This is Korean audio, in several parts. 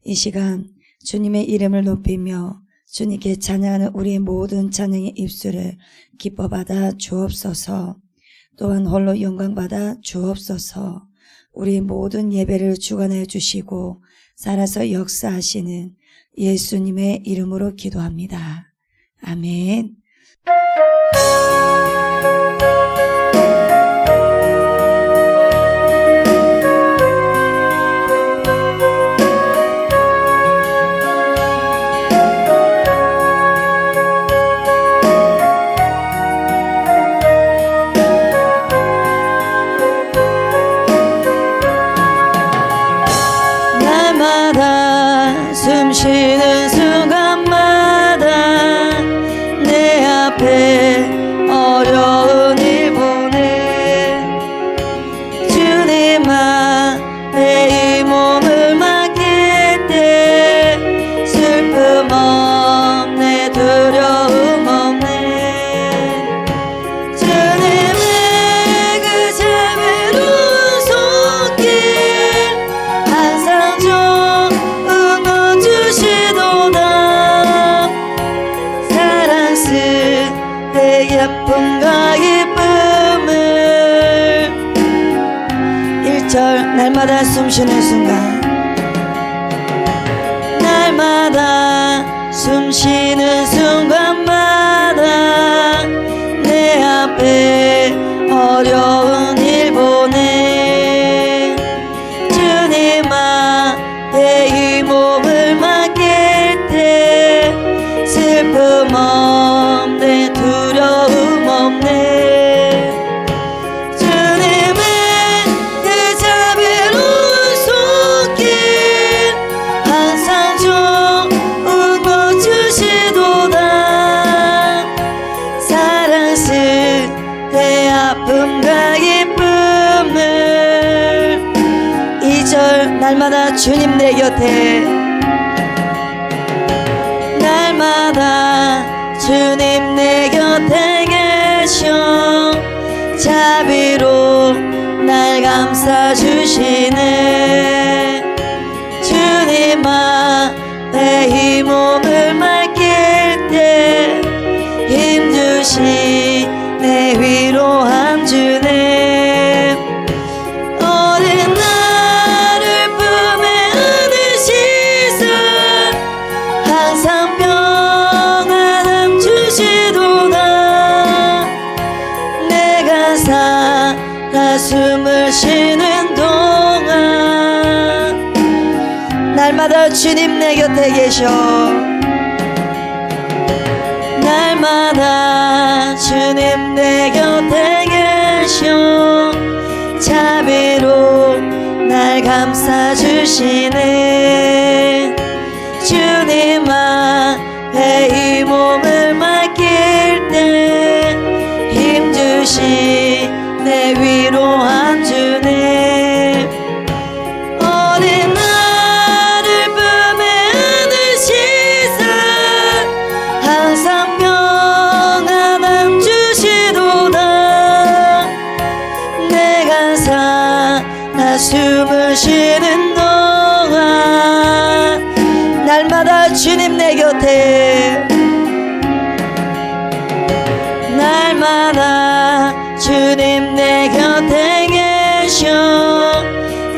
이 시간 주님의 이름을 높이며 주님께 찬양하는 우리의 모든 찬양의 입술을 기뻐받아 주옵소서. 또한 홀로 영광받아 주옵소서. 우리의 모든 예배를 주관하여 주시고 살아서 역사하시는 예수님의 이름으로 기도합니다. 아멘. 숨쉬는 순간마다 내 앞에 어려운 일 보내 주님 앞에 이 몸을 맡길 때 슬픔 없네 두려움 없네 주님의 그 자비로운 손길 항상 내 예쁨과 기쁨을 1절 날마다 숨쉬는 순간 날마다 숨쉬는 순간마다 내 앞에 어려운 일 보내 주님 앞에 이 몸을 맡길 때 슬픔 없네 두려움 없네 주님의 그 자비로운 손길 항상 좋은 것 주시도다 사랑스레 내 아픔과 기쁨을 2절 날마다 주님 내 곁에 날마다 주님 내 곁에 계셔 자비로 날 감싸주시네 주님 앞에 이 몸을 맡길 때 힘주시네 위로함 주네 어린 나를 품에 안으시사 항상 평안함 주시도다 내가 살아 숨을 쉬는 동안 날마다 주님 내 곁에 계셔 날마다 주님 내 곁에 계셔 자비로 날 감싸주시네 주님 앞에 이 몸을 맡길 때 힘주시네 위로함 주네 어린 나를 품에 안으시사 항상 평안함 주시도다 내가 살아 숨을 쉬는 동안 날마다 주님 내 곁에 날마다 주님 내 곁에 계셔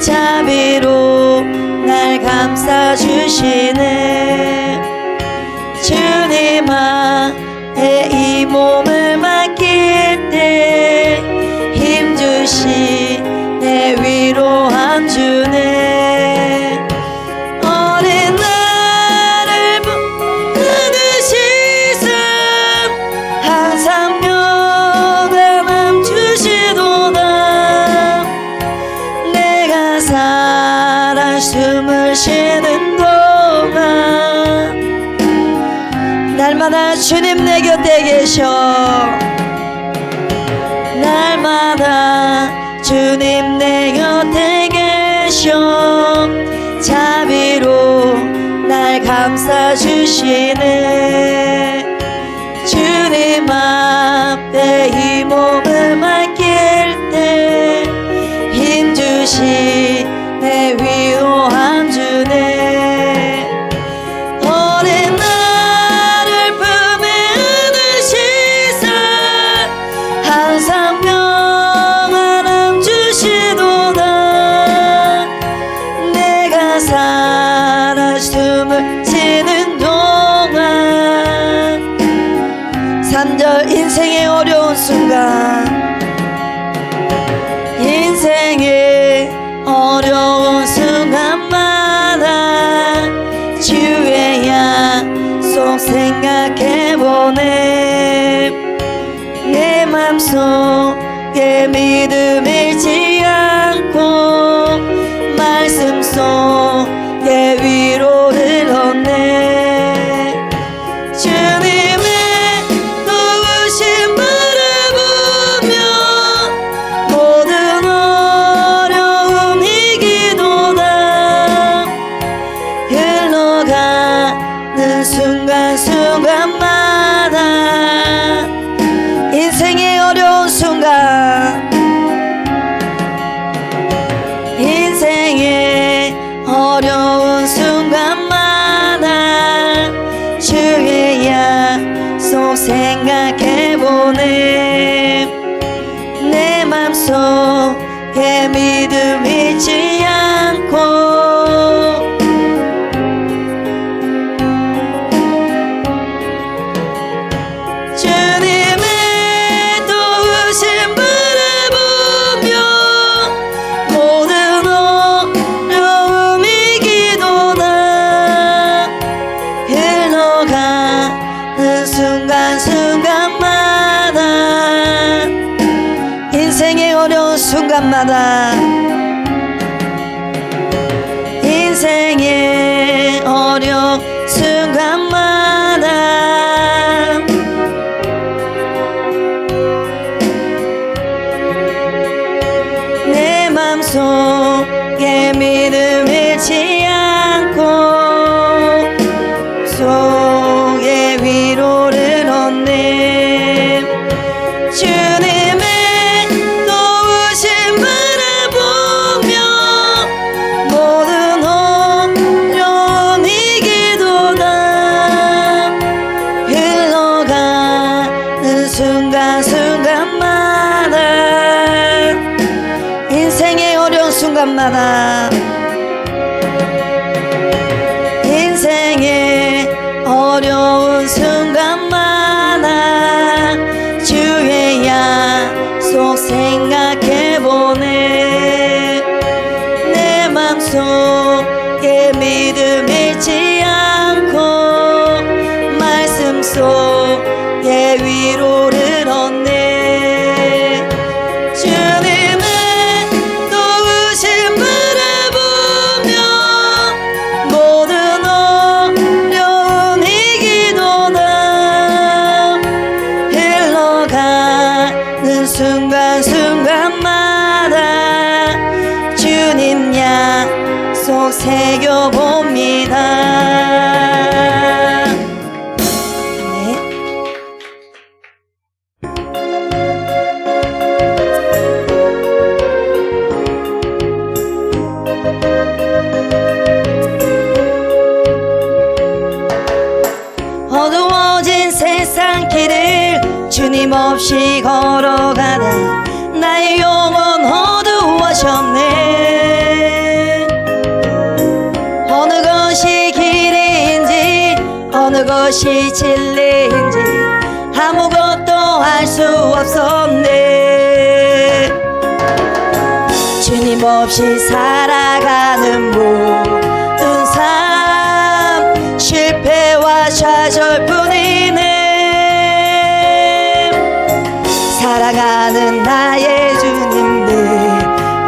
자비로 날 감싸주시네 주님 앞에 이 몸을 맡길 때 힘주시네 위로함 주네 어린 나를 안으시사 항상 평안함 주시도다 내가 살아 숨을 쉬는 동안 날마다 주님 내 곁에 계셔 날마다 주님 내 곁에 계셔 자비로 날 감싸주시네 주님 앞에 이 몸을 맡길 때 힘주시네 위로함 주네 속에 믿음 잃지 않고 말씀 속에 위로를 얻네. 주님의 도우심 바라보며 모든 어려움 이기도다. 흘러가는 순간순간마다 인생의 어려운 순간, 인생의 어려운 순간마다 주의 약속 생각해보네. 내 맘속에 믿음 잃지 않고 주님의 도우심 바라보며 모든 어려움 이기도다. 흘러가는 순간순간마다 인생의 어려운 순간마다 인생의 어려운 순간마다 내 맘속에 믿음 잃지 않고 속에 위로를 얻네. 주님의 도우심 바라보며 모든 어려움 이기도다. 흘러가는 순간순간마다 인생의 어려운 순간마다 인생의 어려운 순간마다 주의 약속 생각해보네. 내 맘속에 믿음 잃지 않고 말씀 속에 위로를 얻네. 주님의 도우심 바라보며 모든 어려움 이기도다. 흘러가는 순간순간마다 주님 약속 새겨봅니다. 네. 어두워진 세상 길을 주님 없이 걸어가다 나의 영혼 어두워졌네. 어느 것이 길인지 어느 것이 진리인지 아무것도 알 수 없었네. 주님 없이 살아가는 모든 삶 실패와 좌절뿐이네. 사랑하는 나의 주님 내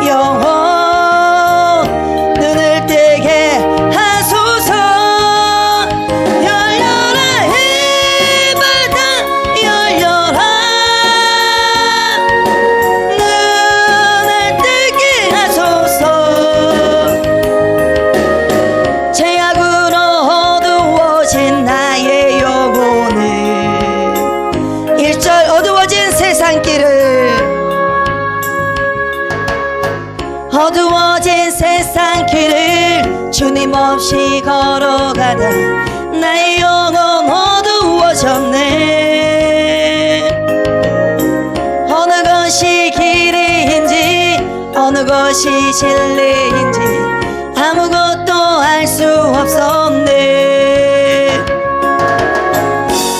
영혼 눈을 뜨게 하소서. 열려라 해발 다 열려라. 눈을 뜨게 하소서. 죄악으로 어두워진 나의 영혼을 1절 어두워진 세상길을 어두워진 세상길을 주님 없이 걸어가다 나의 영혼 어두워졌네. 어느 것이 길인지 어느 것이 진리인지 아무것도 알 수 없었네.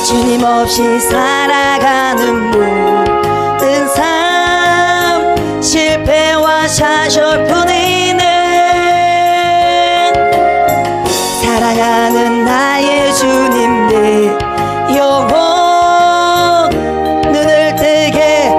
주님 없이 살아가는 모든 삶 실패와 좌절뿐이네. 사랑하는 나의 주님 내 영혼 눈을 뜨게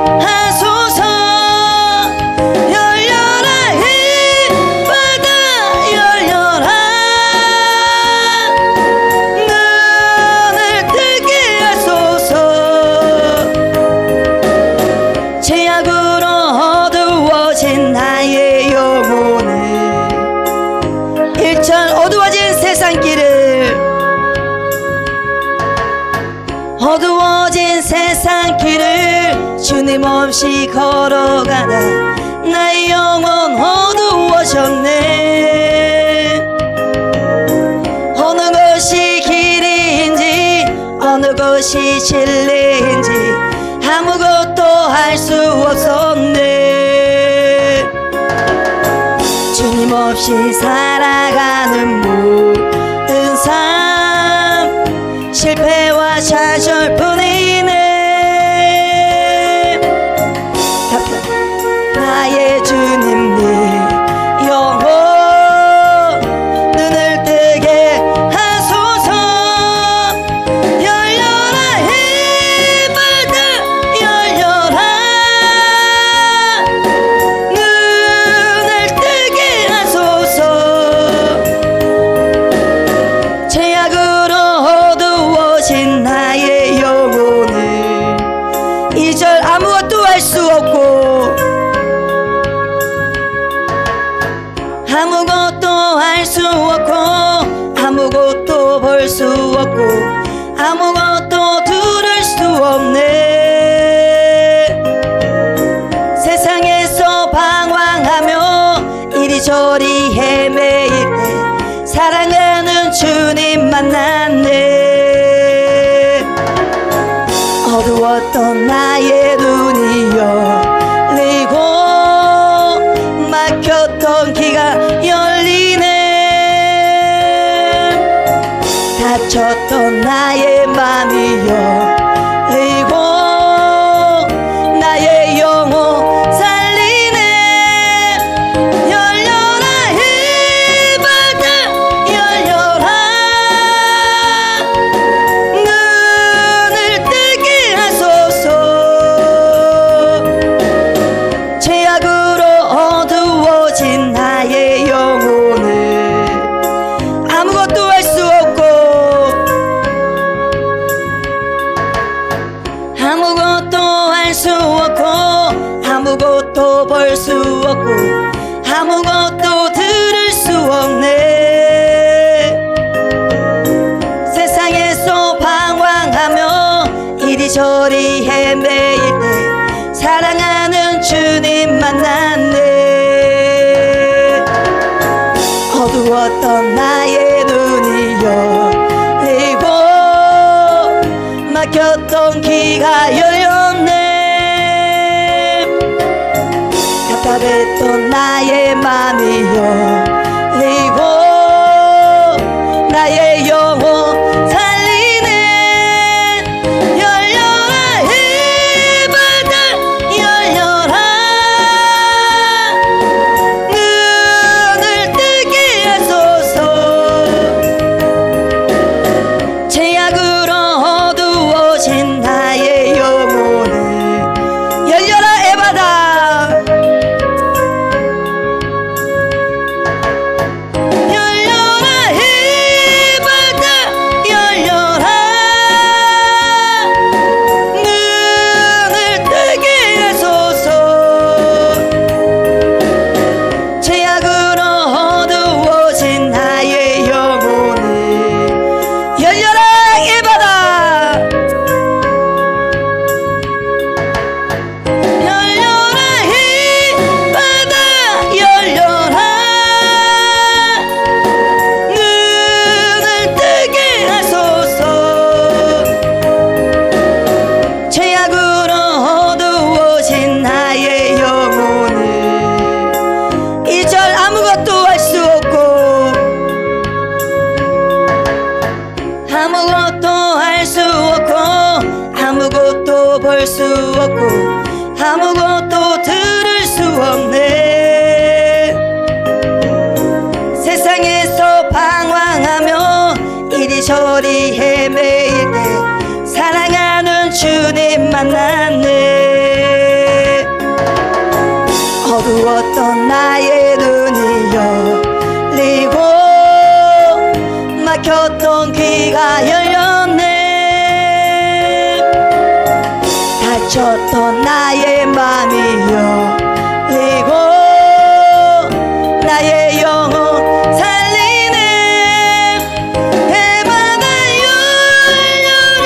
어두워진 세상 길을 주님 없이 걸어가다 나의 영혼 어두워졌네. 어느 것이 길인지 어느 것이 진리인지 아무것도 알 수 없었네. 주님 없이 살아가는 모든 삶 실패와 좌절뿐이네. 나의 주님 네 영혼 눈을 뜨게 하소서. 열려라 해발들 열려라 눈을 뜨게 하소서. 죄악으로 어두워진 나의 영혼을 이절 아무것도 할 수 없고 아무것도 할 수 없고 아무것도 볼 수 없고 아무것도 들을 수 없네. 세상에서 방황하며 이리저리 헤매일 때 사랑하는 주님 만났네. 어두웠던 나의 눈이 열리고 막혔던 귀가 열리네. 닫혔던 나의 맘이 열리고 나의 영혼 살리네. 열려라 해발들 열려라 눈을 뜨게 하소서. 죄악으로 어두워진 나의 영혼을 아무것도 할 수 없고 아무것도 할 수 없고 아무것도 볼 수 없고 아무것도 들을 수 없네. 세상에서 방황하며 이리저리 헤매일 때 사랑하는 주님 만났네. 어두웠던 나의 눈이 열리고 막혔던 귀가 열렸네. 답답했던 나의 맘이 열리고 나의 영혼 살리네. 열려라 해발들 열려라 눈을 뜨게 하소서. 죄악으로 어두워진 나의 영혼을 열려라 에바다. 열려라 해발들 열려라 눈을 뜨게 하소서. 죄악으로 어두워진 나의 영혼을 열려라 에바다. 열려라 해바다 열려라 눈을 뜨게 하소서. 죄악으로 어두워진 나의 영혼을 이절 아무것도 할 수 없고 아무것도 할 수 없고 아무것도 볼 수 없고 아무것도 들을 수 없네. 세상에서 방황하며 이리저리 헤매일 때 사랑하는 주님 만났네. 어두웠던 나의 눈이 열리고 막혔던 귀가 열렸네. 닫혔던 나의 맘이 열리고 나의 영혼 살리네. 해바다 열려라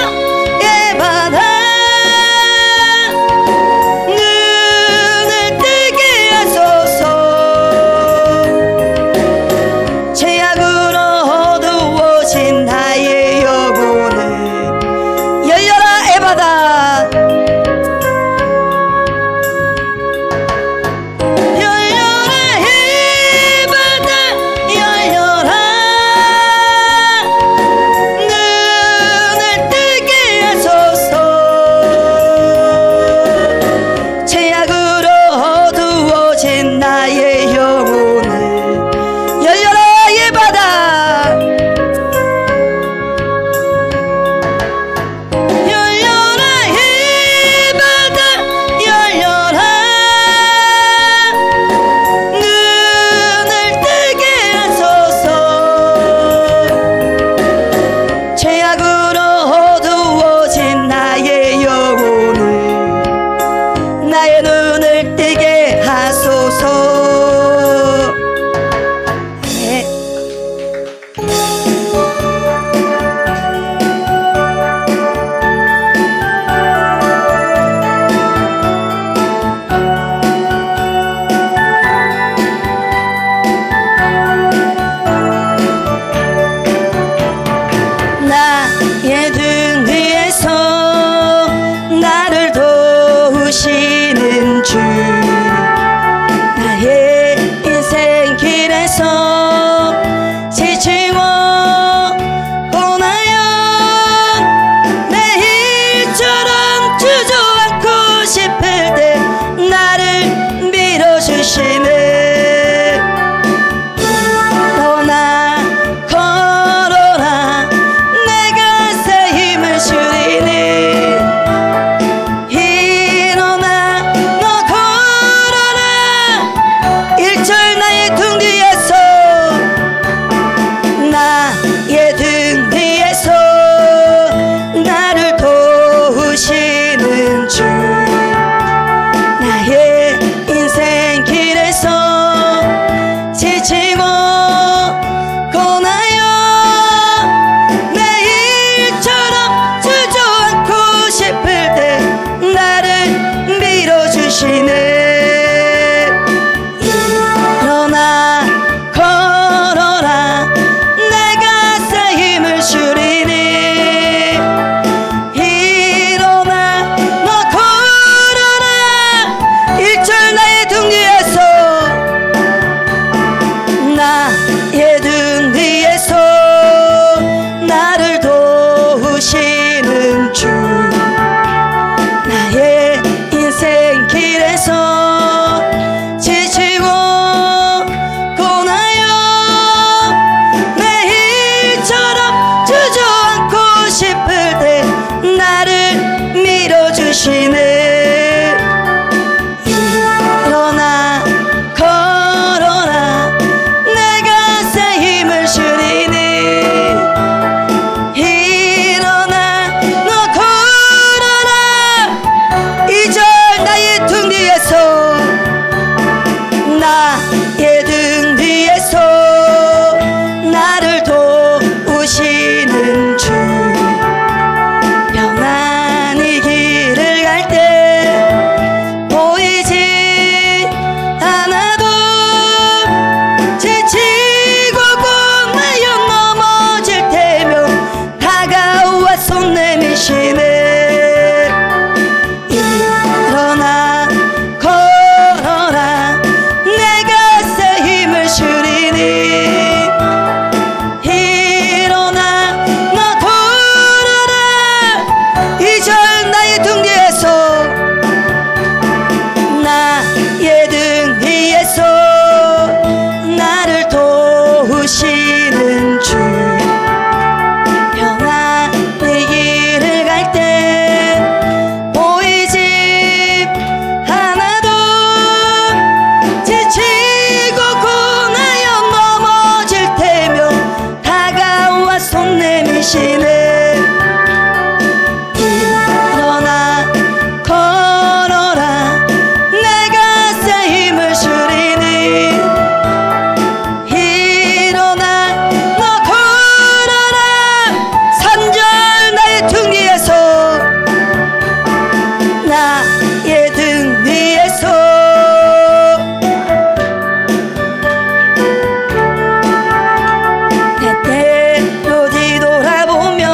주시네. 일어나 걸어라 내가 새 힘을 주리니. 일어나 너 걸어라 산절 나의 등 위에서 나의 등 위에서. 때때로 뒤돌아보며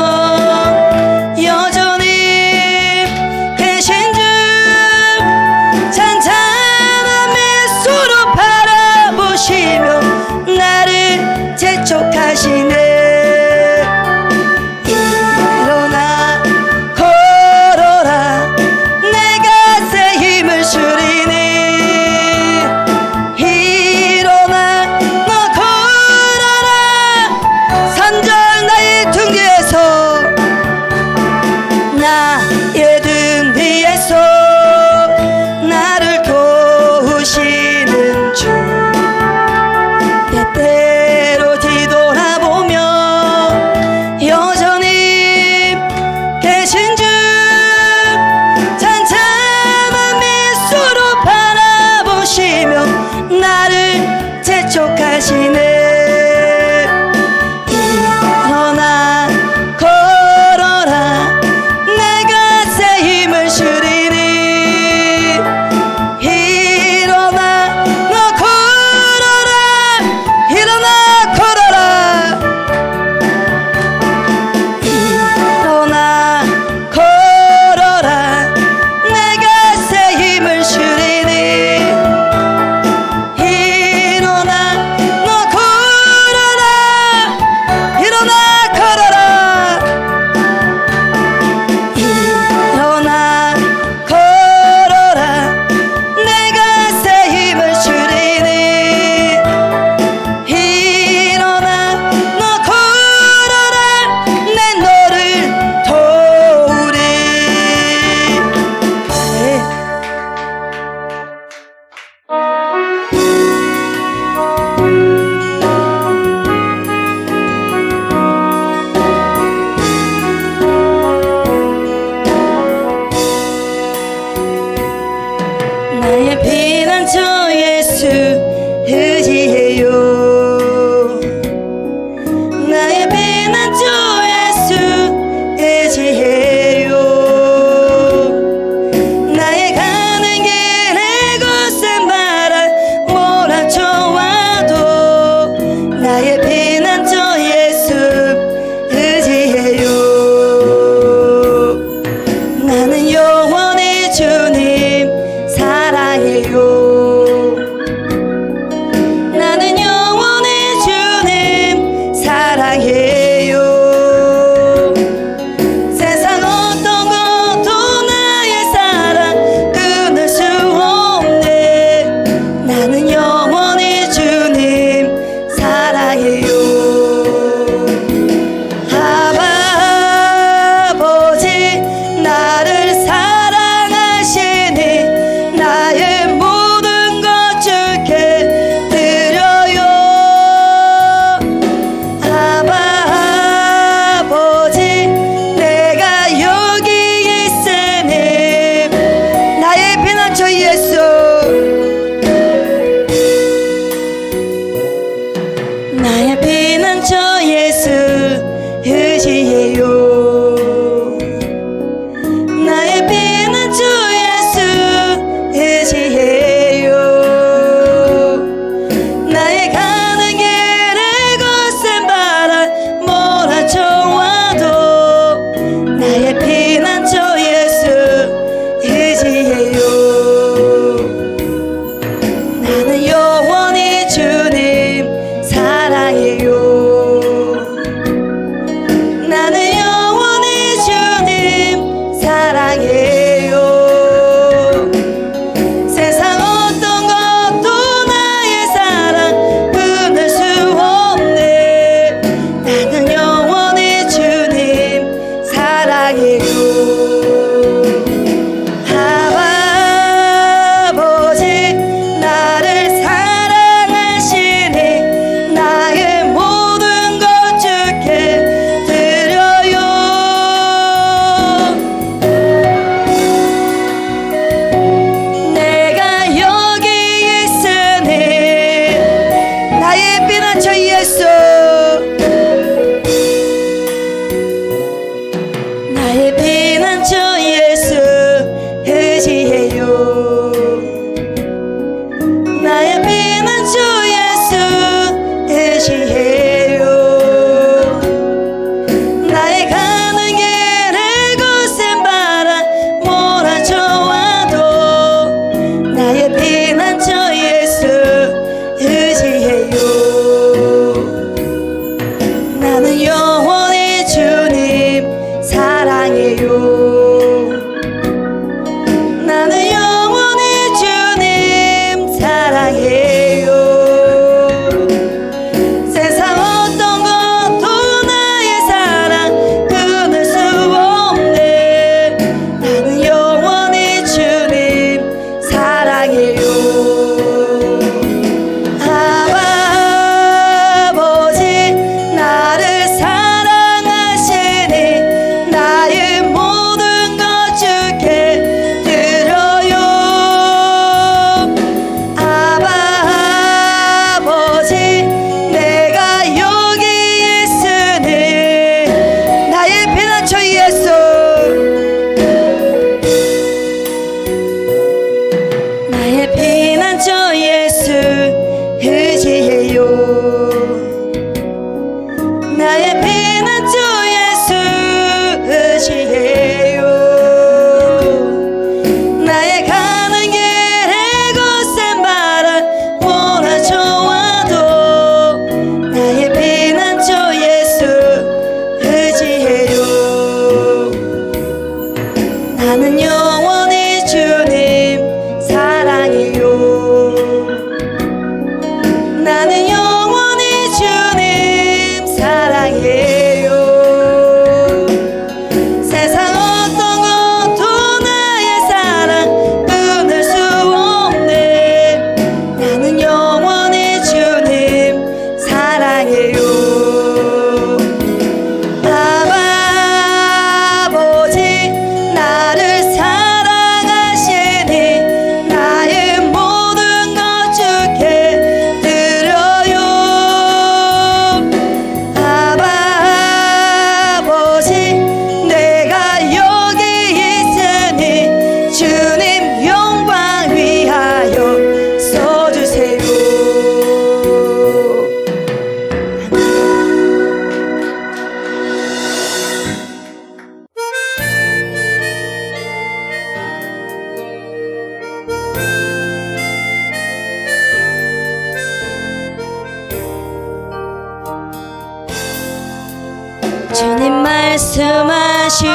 주님 말씀하시면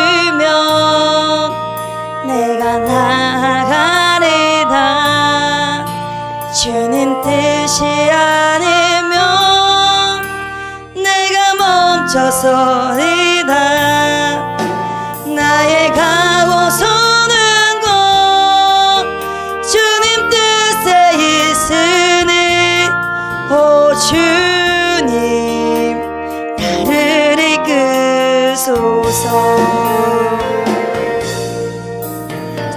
내가 나아가리다. 주님 뜻이 아니면 내가 멈춰서리다. 나의 가고 서는 곳 주님 뜻에 있으니 오 주님 나를 이끄소서.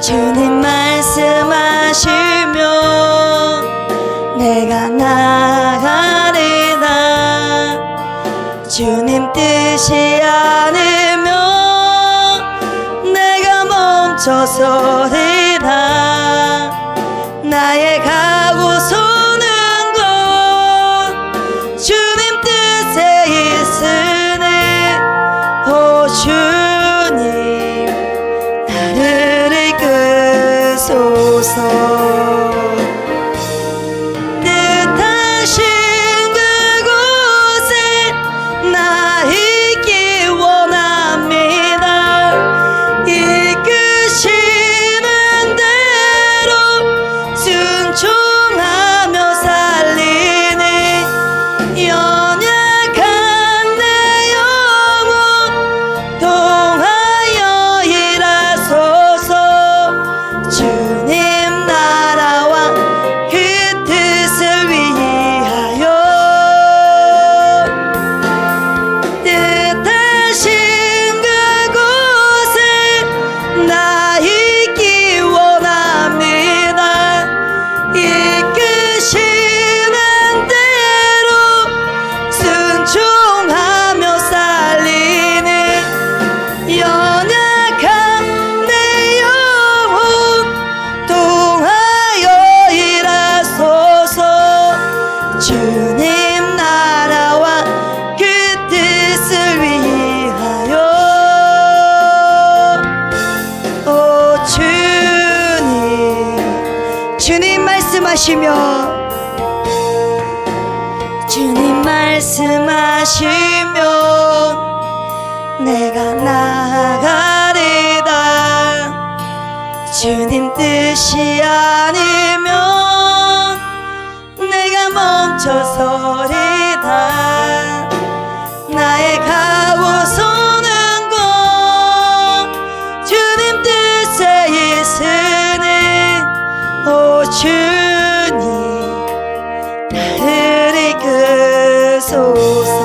주님 말씀하시면 내가 나아가리다. 주님 뜻이 아니면 내가 멈춰서리다. 나의 가고 서는 곳 주님 뜻에 있으니 오 주님 나를 이끄소서. 뜻하신 그곳에 나 있기 원합니다. 이끄시는 대로 순종하며 살리니 연약한 내 영혼 통하여 일하소서. 주님 나라와 그 뜻을 위하여 뜻하신 그곳에 나 있기 원합니다. 이끄시는 대로 순종하며 살리는 연약한 내 영혼 통하여 일하소서. 주님 나라와 그 뜻을 위하여 오 주님. 주님 말씀하시며 주님 말씀하시면 내가 나아가리다. 주님 뜻이 아니면 내가 멈춰서리다. 나의 가고 서는 곳 주님 뜻에 있으니 오 주님 나를 이끄소서.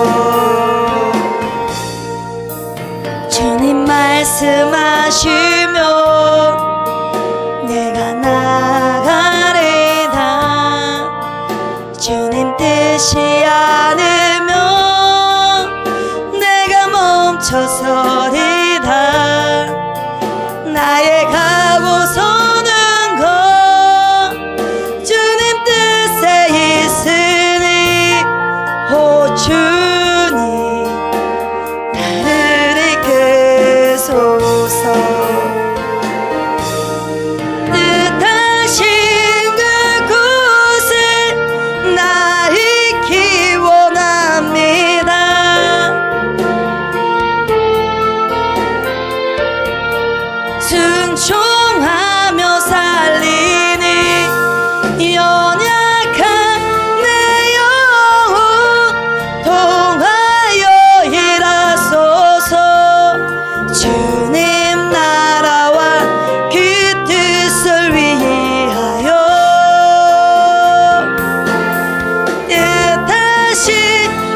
주님 말씀하시면 내가 나아가리다. 주님 뜻이 아니면 내가 멈춰서리다. 나의 가고 서는 곳 주님 뜻에 있으니 오 주님 나를 이끄소서. 뜻하신 그곳에 나 있기 원합니다. 순종하며 살리니 연약한 내 영혼 통하여 일하소서. 주님 나라와 그 뜻을 위하여 뜻하신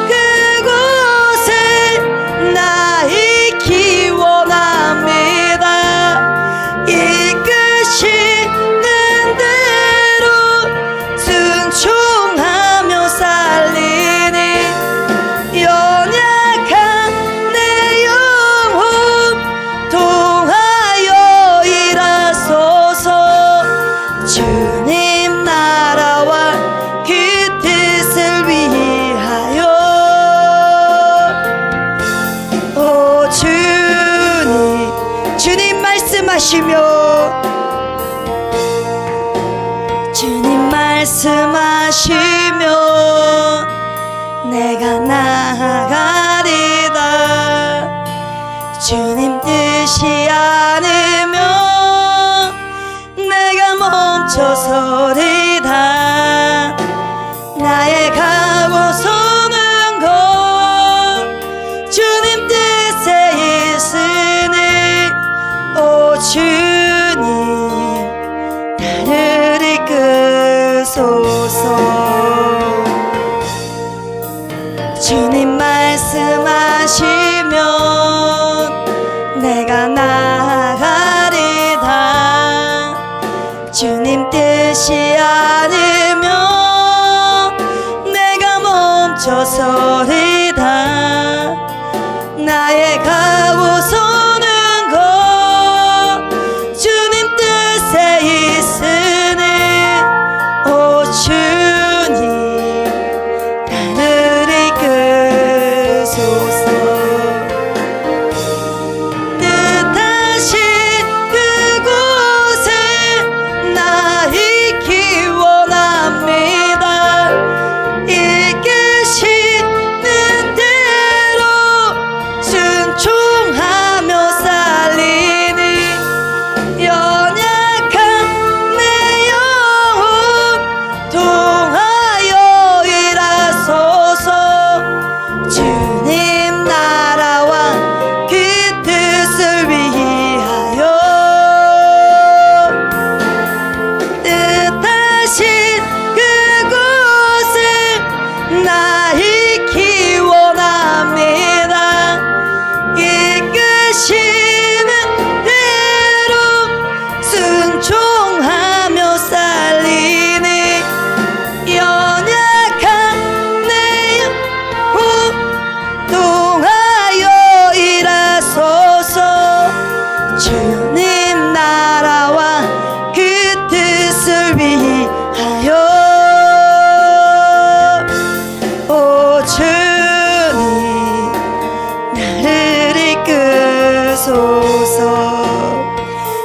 그곳에 나 있기 원합니다. 이끄시는 대로 순종하며 살리니 연약한 내 영혼 통하여 일하소서. 주님 나라와 그 뜻을 위하여 오 주님. 주님 말씀하시며 주님 말씀하시며 내가 나아가리다. 주님 뜻이 아니면 내가 멈춰서리다. 나의 가고 서는 것 주님 뜻에 있으니 오 주님 나를 이끄소서. 주님 말씀하시면 내가 나아가리다. 주님 뜻이 아니면 내가 멈춰서리다. 나의 가고 서는 것 주님 뜻에 있으니 오 주님 나를 이끄소서. 뜻하신 그곳에 나 있기 원합니다. 이끄시는 대로 순종하며 살리니 연약한 내 영혼 통하여 일하소서. 주님 나라와 그 뜻을 위하여 뜻하신 그곳에 나 있기 원합니다. 이끄시는 대로 순종하며 살리니 연약한 내 영혼 통하여 일하소서. 주님 나라와 그 뜻을 위하여 오 주님 나를 이끄소서.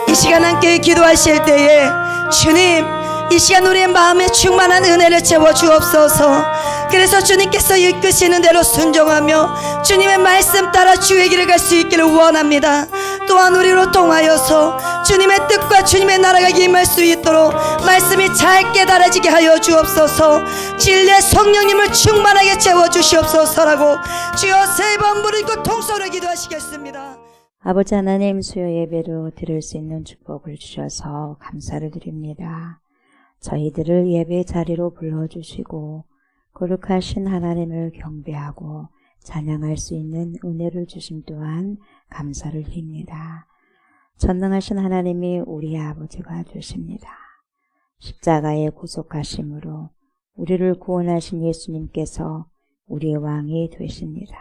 이 시간 함께 기도하실 때에 주님 이 시간 우리의 마음에 충만한 은혜를 채워 주옵소서. 그래서 주님께서 이끄시는 대로 순종하며 주님의 말씀 따라 주의 길을 갈 수 있기를 원합니다. 또한 우리로 통하여서 주님의 뜻과 주님의 나라가 임할 수 있도록 말씀이 잘 깨달아지게 하여 주옵소서. 진리의 성령님을 충만하게 채워 주시옵소서라고 주여 세 번 부르고 통성으로 기도하시겠습니다. 아버지 하나님, 수요 예배로 드릴 수 있는 축복을 주셔서 감사를 드립니다. 저희들을 예배 자리로 불러주시고 거룩하신 하나님을 경배하고 찬양할 수 있는 은혜를 주심 또한 감사를 드립니다. 전능하신 하나님이 우리 아버지가 되십니다. 십자가의 구속하심으로 우리를 구원하신 예수님께서 우리의 왕이 되십니다.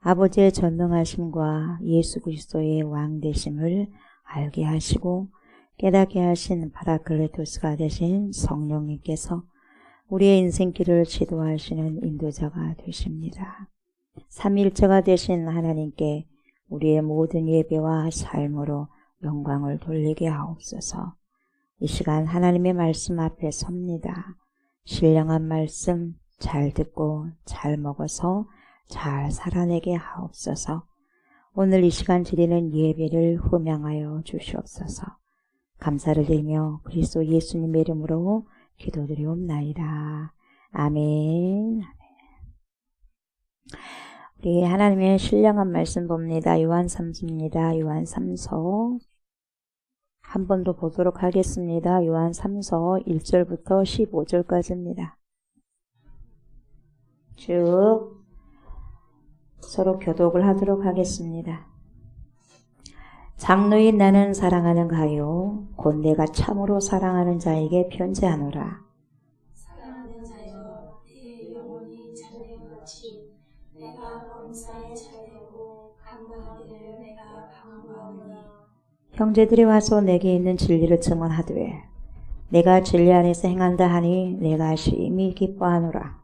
아버지의 전능하심과 예수 그리스도의 왕 되심을 알게 하시고 깨닫게 하신 파라클레토스가 되신 성령님께서 우리의 인생길을 지도하시는 인도자가 되십니다. 삼위일체가 되신 하나님께 우리의 모든 예배와 삶으로 영광을 돌리게 하옵소서. 이 시간 하나님의 말씀 앞에 섭니다. 신령한 말씀 잘 듣고 잘 먹어서 잘 살아내게 하옵소서. 오늘 이 시간 드리는 예배를 흠양하여 주시옵소서. 감사를 드리며 그리스도 예수님의 이름으로 기도드리옵나이다. 아멘. 우리 하나님의 신령한 말씀 봅니다. 요한 3서입니다. 요한 3서 한 번 더 보도록 하겠습니다. 요한 3서 1절부터 15절까지입니다. 쭉 서로 교독을 하도록 하겠습니다. 장로인 나는 사랑하는 가요 곧 내가 참으로 사랑하는 자에게 편지하노라. 사랑하는 자여 내 영혼이 잘됨같이 내가 범사에 잘되고 강구하기를 내가 강구하오니 형제들이 와서 내게 있는 진리를 증언하되 내가 진리 안에서 행한다 하니 내가 심히 기뻐하노라.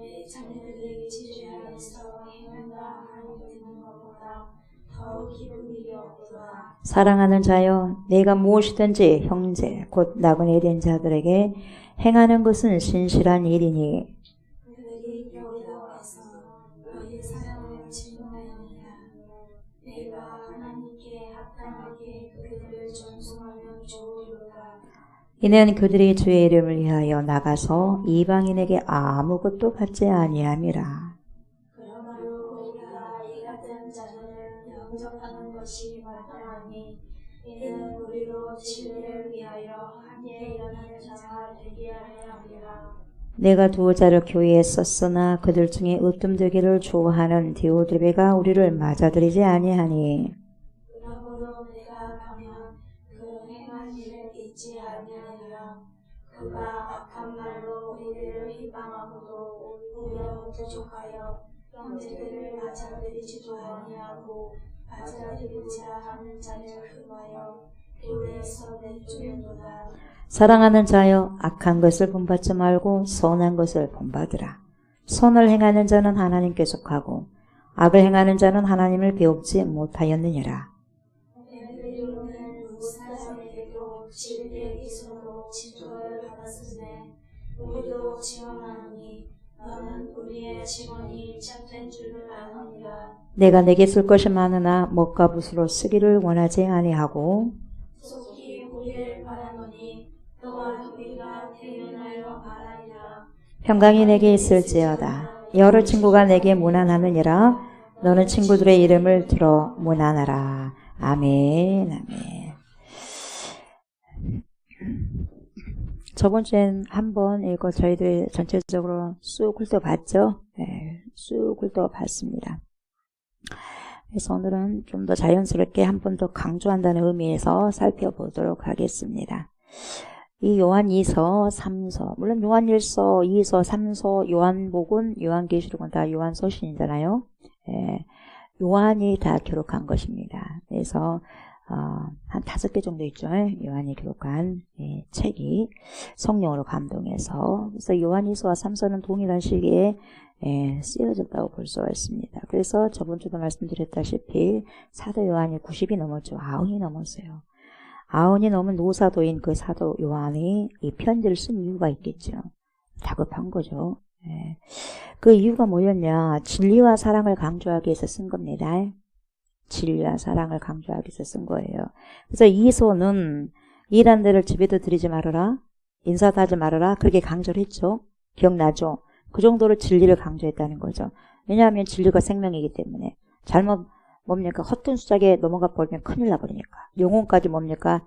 내 자녀들이 진리 안에서 행한다 하니 듣는 것보다 더 기쁨이 없도다. 사랑하는 자여 내가 무엇이든지 형제 곧 나그네 된 자들에게 행하는 것은 신실한 일이니 그들이 여기다 와서 너희 사랑을 질문하였느냐. 내가 하나님께 합당하게 그들을 전송하면 좋으리로다. 이는 그들이 주의 이름을 위하여 나가서 이방인에게 아무것도 받지 아니함이라. 그러므로 우리가 이 같은 자들을 영접하는 것이 마땅하니 이는 우리로 진리를 위하여 함께 일어나는 자가 되게 하려 함이라. 내가 두어 자를 교회에 썼으나 그들 중에 으뜸되기를 좋아하는 디오드베가 우리를 맞아들이지 아니하니 그러므로 내가 가면 그 행한 일을 잊지 아니하리라. 그가 악한 말로 우리를 비방하고도 오히려 부족하여 형제들을 맞아들이지도 아니하고 맞아들이고자 하는 자를 금하여 교회에서 내쫓는도다. 사랑하는 자여 악한 것을 본받지 말고 선한 것을 본받으라. 선을 행하는 자는 하나님께 속하고 악을 행하는 자는 하나님을 배웁지 못하였느니라. 베드로는 무사자에게도 진리의 기술로 지도를 받았으네 우리도 증언하노니 너는 우리의 증언이 참된 줄을 아느니라. 내가 내게 쓸 것이 많으나 먹과 붓으로 쓰기를 원하지 아니하고 속히 우리를 바라노니 또한 우리가 태연하여 말하리라. 평강이 내게 있을지어다. 여러 친구가 내게 무난하느니라. 너는 친구들의 이름을 들어 무난하라. 아멘. 아멘. 저번 주엔 한번 이거 저희들 전체적으로 쑥 훑어봤죠? 네, 쑥 훑어봤습니다. 그래서 오늘은 좀 더 자연스럽게 한 번 더 강조한다는 의미에서 살펴보도록 하겠습니다. 이 요한 2서, 3서, 물론 요한 1서, 2서, 3서, 요한복음, 요한계시록은 다 요한 서신이잖아요. 예, 요한이 다 기록한 것입니다. 그래서 한 5개 정도 있죠. 요한이 기록한 책이 성령으로 감동해서. 그래서 요한 2서와 3서는 동일한 시기에 쓰여졌다고 볼 수가 있습니다. 그래서 저번 주도 말씀드렸다시피 사도 요한이 90이 넘었죠. 90이 넘었어요. 90이 넘은 노사도인 그 사도 요한이 이 편지를 쓴 이유가 있겠죠. 다급한 거죠. 그 이유가 뭐였냐. 진리와 사랑을 강조하기 위해서 쓴 겁니다. 진리와 사랑을 강조하기 위해서 쓴 거예요. 그래서 이소는 이단들을 집에도 들이지 말아라. 인사도 하지 말아라. 그렇게 강조를 했죠. 기억나죠? 그 정도로 진리를 강조했다는 거죠. 왜냐하면 진리가 생명이기 때문에. 잘못 뭡니까? 허튼 수작에 넘어가 버리면 큰일 나버리니까. 영혼까지 뭡니까?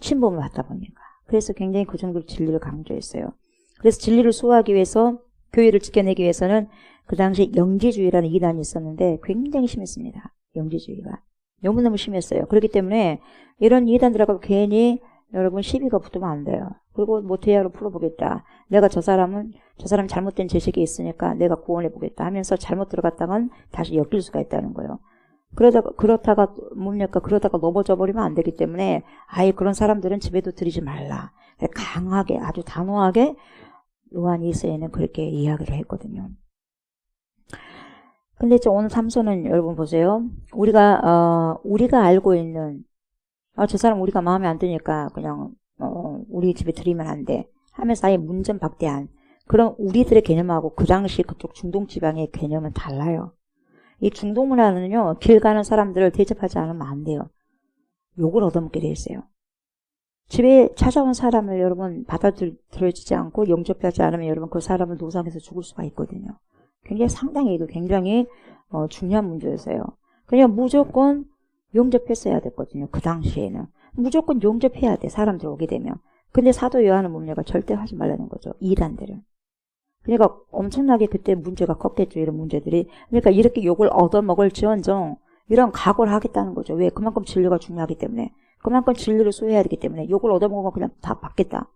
침범을 받다 보니까. 그래서 굉장히 그 정도로 진리를 강조했어요. 그래서 진리를 수호하기 위해서 교회를 지켜내기 위해서는 그 당시 영지주의라는 이단이 있었는데 굉장히 심했습니다. 영지주의가. 너무너무 심했어요. 그렇기 때문에 이런 이단들하고 괜히 여러분 시비가 붙으면 안 돼요. 그리고 뭐 대화로 풀어보겠다. 내가 저 사람 잘못된 지식이 있으니까 내가 구원해보겠다 하면서 잘못 들어갔다간 다시 엮일 수가 있다는 거예요. 그러다가 넘어져 버리면 안 되기 때문에 아예 그런 사람들은 집에도 들이지 말라. 강하게 아주 단호하게 요한 2서에는 그렇게 이야기를 했거든요. 근데 오늘 3서는 여러분 보세요. 우리가 알고 있는 저 사람 우리가 마음에 안 드니까 그냥 우리 집에 들이면 안 돼 하면서 아예 문전박대한 그런 우리들의 개념하고 그 당시 그쪽 중동 지방의 개념은 달라요. 이 중동 문화는요, 길 가는 사람들을 대접하지 않으면 안 돼요. 욕을 얻어먹게 돼 있어요. 집에 찾아온 사람을 여러분 받아들여지지 않고 영접하지 않으면 여러분 그 사람을 노상에서 죽을 수가 있거든요. 굉장히 중요한 문제였어요. 그냥 무조건 영접했어야 됐거든요. 그 당시에는. 무조건 영접해야 돼. 사람들 오게 되면. 근데 사도 요한은 뭡니까? 절대 하지 말라는 거죠. 이단들은. 그러니까 엄청나게 그때 문제가 컸겠죠. 이런 문제들이. 그러니까 이렇게 욕을 얻어먹을지언정 이런 각오를 하겠다는 거죠. 왜? 그만큼 진리가 중요하기 때문에. 그만큼 진리를 수호해야 되기 때문에 욕을 얻어먹으면 그냥 다 받겠다.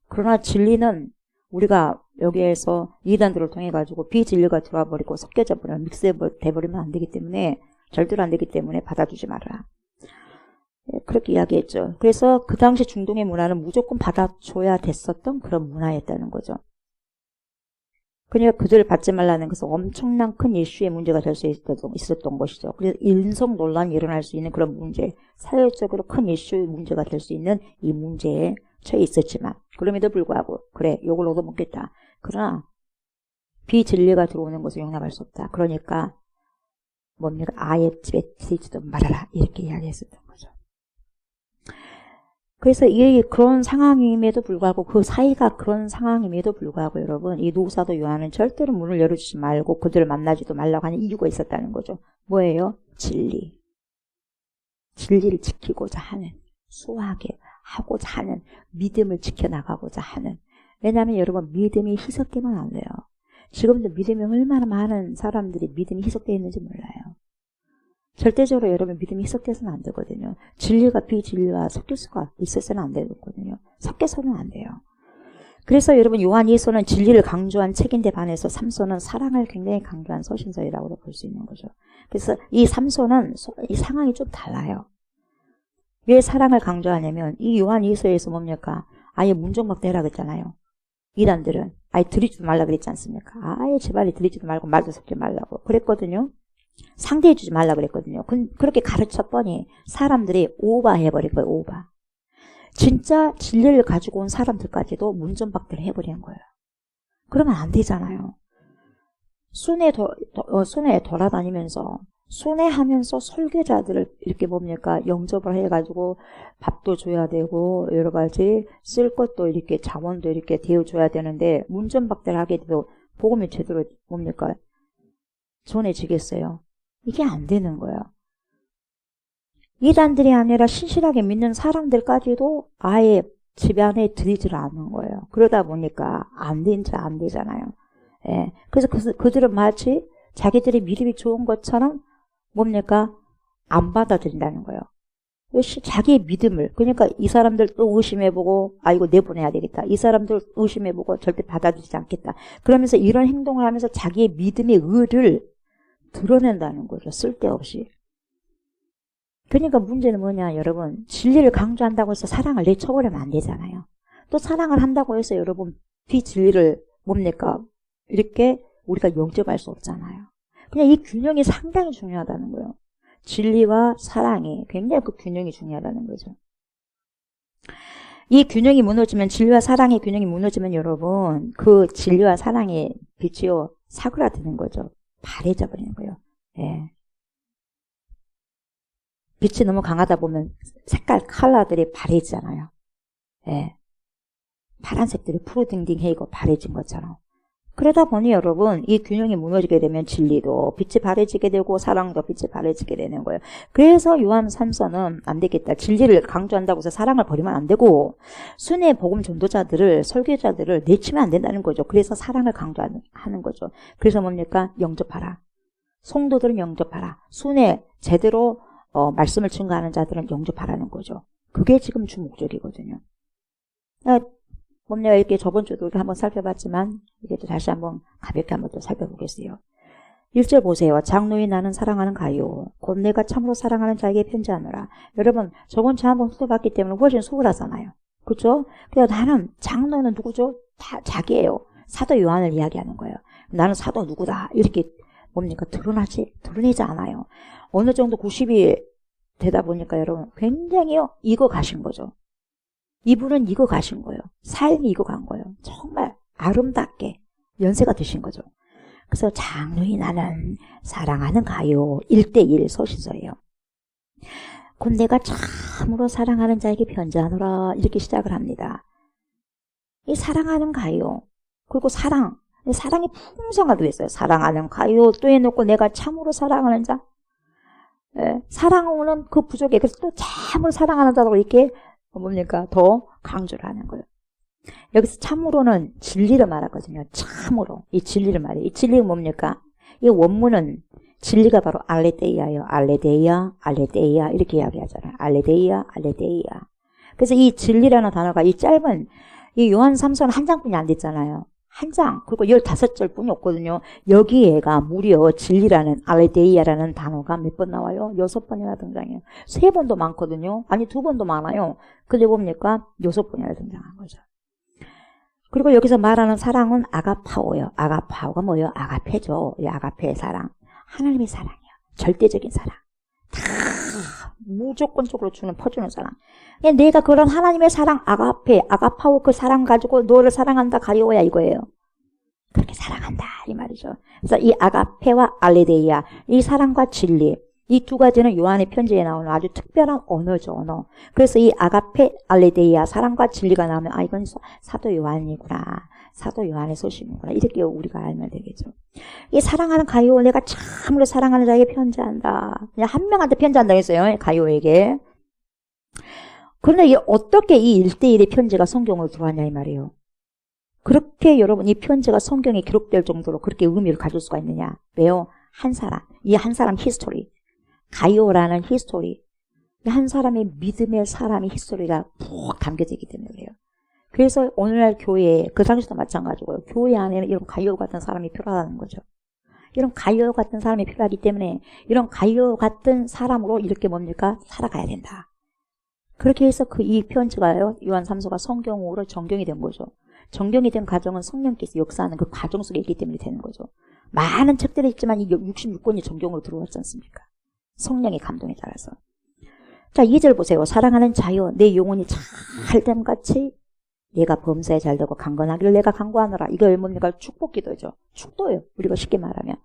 그러나 진리는 우리가 여기에서 이단들을 통해 가지고 비진리가 들어와 버리고 섞여져 버리면 믹스돼 버리면 안 되기 때문에 절대로 안 되기 때문에 받아주지 마라. 그렇게 이야기했죠. 그래서 그 당시 중동의 문화는 무조건 받아줘야 됐었던 그런 문화였다는 거죠. 그러니까 그들을 받지 말라는 것은 엄청난 큰 이슈의 문제가 될 수 있었던 것이죠. 그래서 인성 논란이 일어날 수 있는 그런 문제, 사회적으로 큰 이슈의 문제가 될 수 있는 이 문제에 처해 있었지만 그럼에도 불구하고 그래 욕을 얻어먹겠다. 그러나 비진리가 들어오는 것을 용납할 수 없다. 그러니까 뭡니까? 아예 집에 들이지도 말아라. 이렇게 이야기했었던 거죠. 그래서 이게 그런 상황임에도 불구하고 그 사이가 그런 상황임에도 불구하고 여러분 이 노사도 요한은 절대로 문을 열어주지 말고 그들을 만나지도 말라고 하는 이유가 있었다는 거죠. 뭐예요? 진리. 진리를 지키고자 하는 수하게 하고자 하는 믿음을 지켜나가고자 하는 왜냐하면 여러분 믿음이 희석되면 안 돼요. 지금도 믿음이 얼마나 많은 사람들이 믿음이 희석되어 있는지 몰라요. 절대적으로 여러분 믿음이 희석돼서는 안 되거든요. 진리가 비진리와 섞일 수가 있어서는 안 되거든요. 섞여서는 안 돼요. 그래서 여러분 요한 2서는 진리를 강조한 책인데 반해서 3서는 사랑을 굉장히 강조한 서신서이라고 볼 수 있는 거죠. 그래서 이 3서는 이 상황이 좀 달라요. 왜 사랑을 강조하냐면 이 요한 2서에서 뭡니까? 아예 문종박대라 그랬잖아요. 이단들은 아예 들이지도 말라 그랬지 않습니까? 아예 제발 들이지도 말고 말도 섞지 말라고 그랬거든요. 상대해주지 말라 그랬거든요. 그렇게 가르쳤더니 사람들이 오버해버린 거예요. 오버. 진짜 진리를 가지고 온 사람들까지도 문전박대를 해버리는 거예요. 그러면 안 되잖아요. 순회 돌아다니면서 순회하면서 설교자들을 이렇게 뭡니까 영접을 해가지고 밥도 줘야 되고 여러 가지 쓸 것도 이렇게 자원도 이렇게 대어줘야 되는데 문전박대를 하게 돼도 복음이 제대로 뭡니까 전해지겠어요. 이게 안 되는 거예요. 이단들이 아니라 신실하게 믿는 사람들까지도 아예 집안에 들이질 않는 거예요. 그러다 보니까 안 되잖아요. 예. 그래서 그들은 마치 자기들이 믿음이 좋은 것처럼 뭡니까? 안 받아들인다는 거예요. 자기의 믿음을 그러니까 이 사람들 또 의심해보고 이거 내보내야 되겠다. 이 사람들 의심해보고 절대 받아들이지 않겠다. 그러면서 이런 행동을 하면서 자기의 믿음의 의를 드러낸다는 거죠. 쓸데없이. 그러니까 문제는 뭐냐 여러분 진리를 강조한다고 해서 사랑을 내쳐버리면 안 되잖아요. 또 사랑을 한다고 해서 여러분 비진리를 뭡니까 이렇게 우리가 영접할 수 없잖아요. 그냥 이 균형이 상당히 중요하다는 거예요. 진리와 사랑이 굉장히 그 균형이 중요하다는 거죠. 이 균형이 무너지면 진리와 사랑의 균형이 무너지면 여러분 그 진리와 사랑의 빛이요 사그라드는 거죠. 바래져 버리는 거예요. 예. 빛이 너무 강하다 보면 색깔 컬러들이 바래지잖아요. 예. 파란색들이 푸르딩딩해고 바래진 것처럼. 그러다 보니 여러분 이 균형이 무너지게 되면 진리도 빛이 바래지게 되고 사랑도 빛이 바래지게 되는 거예요. 그래서 요한 3서는 안 되겠다. 진리를 강조한다고 해서 사랑을 버리면 안 되고 순회 복음 전도자들을 설교자들을 내치면 안 된다는 거죠. 그래서 사랑을 강조하는 거죠. 그래서 뭡니까? 영접하라. 성도들은 영접하라. 순회 제대로 말씀을 증거하는 자들은 영접하라는 거죠. 그게 지금 주 목적이거든요. 뭡니까? 이렇게 저번 주도 한번 살펴봤지만 이게 또 다시 한번 가볍게 한번 또 살펴보겠어요. 1절 보세요. 장로인 나는 사랑하는 가요. 곧 내가 참으로 사랑하는 자에게 편지하노라. 여러분 저번 주에 한번 훑어봤기 때문에 훨씬 소홀하잖아요. 그렇죠? 그래서 나는 장로는 누구죠? 다 자기예요. 사도 요한을 이야기하는 거예요. 나는 사도 누구다. 이렇게 뭡니까? 드러내지 않아요. 어느 정도 90이 되다 보니까 여러분 굉장히요 익어 가신 거죠. 이분은 익어 가신 거예요. 삶이 익어 간 거예요. 정말 아름답게 연세가 드신 거죠. 그래서 장로인 나는 사랑하는 가요. 1:1 서신서예요. 곧 내가 참으로 사랑하는 자에게 편지하노라 이렇게 시작을 합니다. 이 사랑하는 가요. 그리고 사랑이 풍성하게 됐어요. 사랑하는 가요 또 해놓고 내가 참으로 사랑하는 자. 예, 사랑은 그 부족해. 그래서 또 참으로 사랑하는 자라고 이렇게 뭡니까? 더 강조를 하는 거예요. 여기서 참으로는 진리를 말하거든요. 참으로. 이 진리를 말해요. 이 진리가 뭡니까? 이 원문은 진리가 바로 알레데이아예요. 알레데이아 이렇게 이야기하잖아요. 알레데이아. 그래서 이 진리라는 단어가 이 짧은 이 요한 3서는 한 장뿐이 안 됐잖아요. 한 장, 그리고 15절 뿐이 없거든요. 여기에가 무려 진리라는 알레데이아라는 단어가 몇 번 나와요? 6번이나 등장해요. 3번도 많거든요. 아니 2번도 많아요. 근데 뭡니까? 6번이나 등장한 거죠. 그리고 여기서 말하는 사랑은 아가파오예요. 아가파오가 뭐예요? 아가페죠. 이 아가페의 사랑. 하나님의 사랑이에요. 절대적인 사랑. 다 무조건적으로 퍼주는 사랑. 그냥 내가 그런 하나님의 사랑, 아가파오 그 사랑 가지고 너를 사랑한다 가요야 이거예요. 그렇게 사랑한다 이 말이죠. 그래서 이 아가페와 알레데이아, 이 사랑과 진리, 이 두 가지는 요한의 편지에 나오는 아주 특별한 언어죠, 언어. 그래서 이 아가페, 알레데이아, 사랑과 진리가 나오면 아 이건 사도 요한이구나. 사도 요한의 소식이구나. 이렇게 우리가 알면 되겠죠. 이 사랑하는 가요, 내가 참으로 사랑하는 자에게 편지한다. 그냥 한 명한테 편지한다고 했어요, 가요에게. 그런데 이게 어떻게 이 1대1의 편지가 성경으로 들어왔냐 이 말이에요. 그렇게 여러분 이 편지가 성경에 기록될 정도로 그렇게 의미를 가질 수가 있느냐. 왜요? 한 사람, 이 한 사람 히스토리, 가요라는 히스토리, 한 사람의 믿음의 사람의 히스토리가 푹 담겨져 있기 때문에 그래요. 그래서 오늘날 교회에, 그 당시도 마찬가지고요. 교회 안에는 이런 가요 같은 사람이 필요하다는 거죠. 이런 가요 같은 사람이 필요하기 때문에 이런 가요 같은 사람으로 이렇게 뭡니까? 살아가야 된다. 그렇게 해서 이 편지가요, 요한 3서가 성경으로 정경이 된 거죠. 정경이 된 과정은 성령께서 역사하는 그 과정 속에 있기 때문에 되는 거죠. 많은 책들이 있지만 이 66권이 정경으로 들어왔지 않습니까? 성령의 감동에 따라서. 자, 2절 보세요. 사랑하는 자여, 내 영혼이 잘됨 같이 얘가 범사에 잘되고 강건하기를 내가 간구하노라. 이거 뭡니까? 축복 기도죠. 축도예요. 우리가 쉽게 말하면.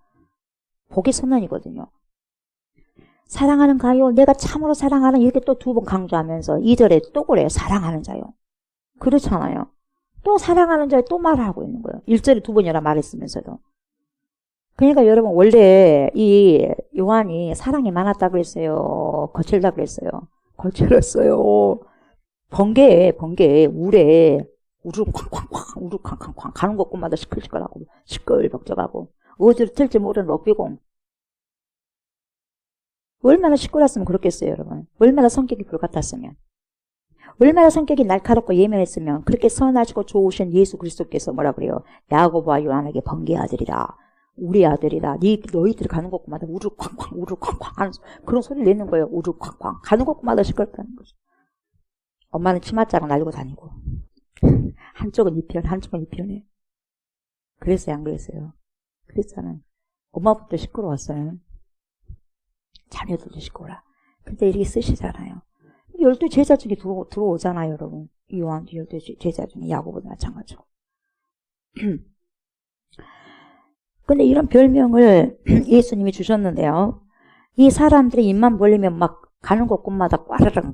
복의 선언이거든요. 사랑하는 가요, 내가 참으로 사랑하는, 이렇게 또 두 번 강조하면서 2절에 또 그래요. 사랑하는 자요. 그렇잖아요. 또 사랑하는 자에 또 말하고 있는 거예요. 1절에 두 번이나 말했으면서도. 그러니까 여러분 원래 이 요한이 사랑이 많았다 그랬어요. 거칠다 그랬어요. 거칠었어요. 번개에 우레 우르 쾅쾅쾅 우르 쾅쾅쾅 가는 곳마다 시끌시끌하고 시끌벅적하고 어디로 튈지 모르는 럭비공. 얼마나 시끄러웠으면 그렇겠어요, 여러분. 얼마나 성격이 불같았으면. 얼마나 성격이 날카롭고 예민했으면 그렇게 선하시고 좋으신 예수 그리스도께서 뭐라 그래요? 야고보와 요한에게 번개 아들이라, 우리 아들이라, 너희들이 가는 곳마다 우르 쾅쾅 우르 쾅쾅 하는 그런 소리를 내는 거예요. 우르 쾅쾅 가는 곳마다 시끄럽다는 거죠. 엄마는 치맛자국 날리고 다니고 한쪽은 이편 한쪽은 이편에. 그랬어요, 안 그랬어요? 그랬잖아요. 엄마부터 시끄러웠어요. 자녀들도 시끄러워라. 근데 이렇게 쓰시잖아요. 12 제자 중에 들어오잖아요, 여러분. 요한도 12 제자 중에 야고보도 마찬가지고. 근데 이런 별명을 예수님이 주셨는데요. 이 사람들이 입만 벌리면 막 가는 곳곳마다 꽈르릉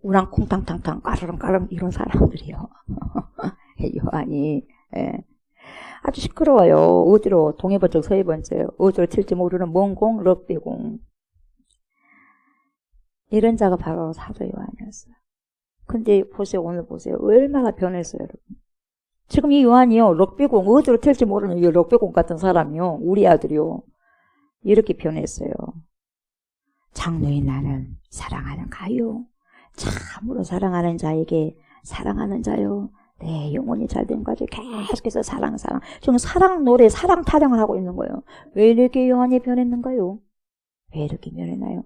우랑쿵탕탕탕 까르릉 이런 사람들이요. 요한이. 예. 아주 시끄러워요. 어디로 동해번쩍 서해번쩍 어디로 튈지 모르는 먼공 럭비공. 이런 자가 바로 사도 요한이었어요. 근데 보세요. 오늘 보세요. 얼마나 변했어요, 여러분. 지금 이 요한이요. 럭비공 어디로 튈지 모르는 이 럭비공 같은 사람이요. 우리 아들이요. 이렇게 변했어요. 장로인 나는 사랑하는 가요. 참으로 사랑하는 자에게 사랑하는 자요. 내 영혼이 잘된 거지. 계속해서 사랑. 지금 사랑 노래, 사랑 타령을 하고 있는 거예요. 왜 이렇게 요한이 변했는가요? 왜 이렇게 변했나요?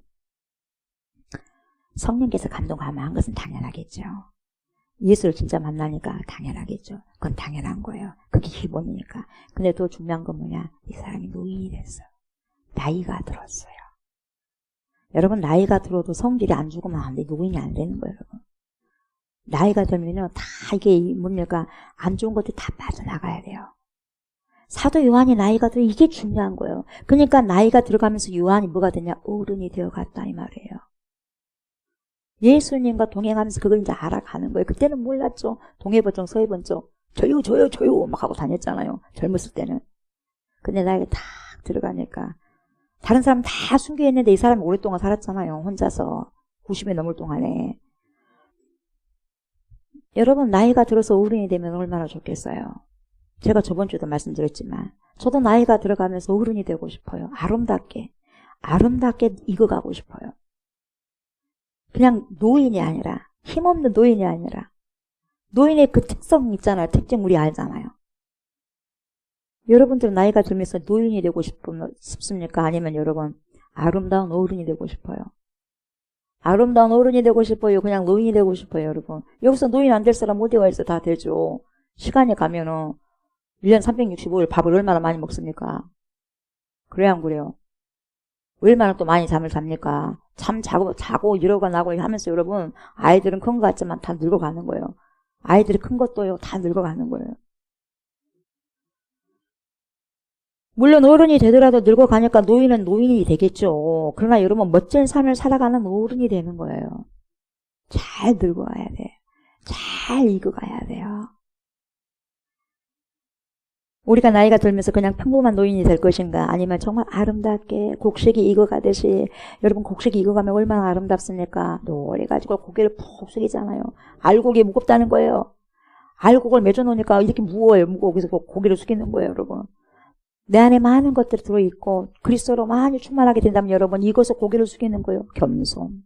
성령께서 감동하면 한 것은 당연하겠죠. 예수를 진짜 만나니까 당연하겠죠. 그건 당연한 거예요. 그게 기본이니까. 근데 더 중요한 건 뭐냐? 이 사람이 노인이 됐어요. 나이가 들었어요. 여러분, 나이가 들어도 성질이 안 죽으면 안 돼. 노인이 안 되는 거예요, 여러분. 나이가 들면요, 다 이게 뭡니까? 안 좋은 것들이 다 빠져나가야 돼요. 사도 요한이 나이가 들어, 이게 중요한 거예요. 그러니까 나이가 들어가면서 요한이 뭐가 되냐? 어른이 되어갔다, 이 말이에요. 예수님과 동행하면서 그걸 이제 알아가는 거예요. 그때는 몰랐죠. 동해번쩍 서해번쩍 저요 막 하고 다녔잖아요. 젊었을 때는. 근데 나이가 딱 들어가니까 다른 사람 다 순교했는데 이 사람이 오랫동안 살았잖아요. 혼자서 90이 넘을 동안에. 여러분, 나이가 들어서 어른이 되면 얼마나 좋겠어요. 제가 저번 주에도 말씀드렸지만 저도 나이가 들어가면서 어른이 되고 싶어요. 아름답게 익어가고 싶어요. 그냥 노인이 아니라, 힘없는 노인이 아니라, 노인의 그 특성 있잖아요. 특징 우리 알잖아요. 여러분들 나이가 들면서 노인이 되고 싶습니까? 아니면 여러분 아름다운 어른이 되고 싶어요? 아름다운 어른이 되고 싶어요? 그냥 노인이 되고 싶어요, 여러분? 여기서 노인 안 될 사람 어디 가 있어? 다 되죠. 시간이 가면은 1년 365일 밥을 얼마나 많이 먹습니까? 그래야 안 그래요? 얼마나 또 많이 잠을 잡니까? 잠 자고 이러고 나고 하면서 여러분, 아이들은 큰 것 같지만 다 늙어가는 거예요. 아이들이 큰 것도요, 다 늙어가는 거예요. 물론 어른이 되더라도 늙어가니까 노인은 노인이 되겠죠. 그러나 여러분 멋진 삶을 살아가는 어른이 되는 거예요. 잘 늙어가야 돼. 잘 익어가야 돼요. 우리가 나이가 들면서 그냥 평범한 노인이 될 것인가 아니면 정말 아름답게 곡식이 익어가듯이 여러분 곡식이 익어가면 얼마나 아름답습니까? 노래가지고 고개를 푹 숙이잖아요. 알곡이 무겁다는 거예요. 알곡을 맺어놓으니까 이렇게 무거워요. 무거워. 그래서 고개를 숙이는 거예요. 여러분. 내 안에 많은 것들이 들어있고 그리스도로 많이 충만하게 된다면 여러분 이것을 고개를 숙이는 거예요. 겸손.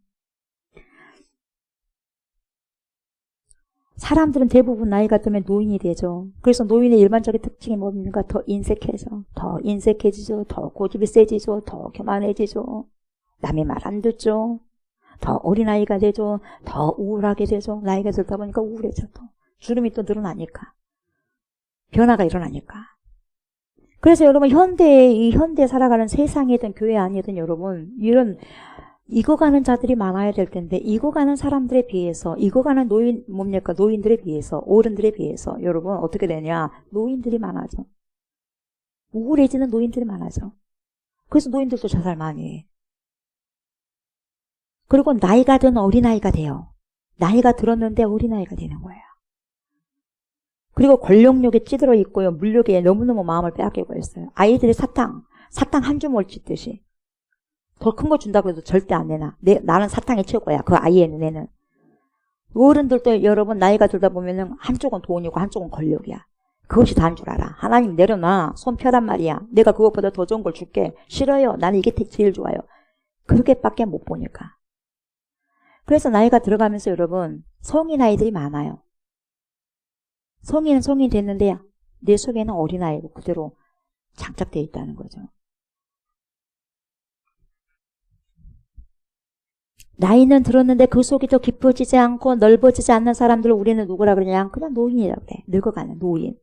사람들은 대부분 나이가 들면 노인이 되죠. 그래서 노인의 일반적인 특징이 뭡니까? 더 인색해져. 더 인색해지죠. 더 고집이 세지죠. 더 교만해지죠. 남의 말 안 듣죠. 더 어린아이가 되죠. 더 우울하게 되죠. 나이가 들다 보니까 우울해져. 또 주름이 또 늘어나니까. 변화가 일어나니까. 그래서 여러분 이 현대에 살아가는 세상이든 교회 아니든 여러분 이런 익어가는 자들이 많아야 될 텐데 익어가는 사람들에 비해서 익어가는 노인들에 비해서 어른들에 비해서 여러분 어떻게 되냐 노인들이 많아져. 우울해지는 노인들이 많아져. 그래서 노인들도 자살 많이 해. 그리고 나이가 든 어린아이가 돼요. 나이가 들었는데 어린아이가 되는 거예요. 그리고 권력욕에 찌들어 있고요. 물욕에 너무너무 마음을 빼앗기고 있어요. 아이들이 사탕 한 주먹을 찢듯이. 더 큰 거 준다고 해도 절대 안 내놔. 나는 사탕이 최고야. 그 아이의 눈에는. 어른들도 여러분 나이가 들다 보면은 한쪽은 돈이고 한쪽은 권력이야. 그것이 다인 줄 알아. 하나님 내려놔. 손 펴란 말이야. 내가 그것보다 더 좋은 걸 줄게. 싫어요. 나는 이게 제일 좋아요. 그렇게밖에 못 보니까. 그래서 나이가 들어가면서 여러분 성인 아이들이 많아요. 성인은 성인 됐는데 내 속에는 어린아이고 그대로 장착되어 있다는 거죠. 나이는 들었는데 그 속이 더 깊어지지 않고 넓어지지 않는 사람들을 우리는 누구라 그러냐? 그냥 노인이라고 그래. 늙어가는 노인.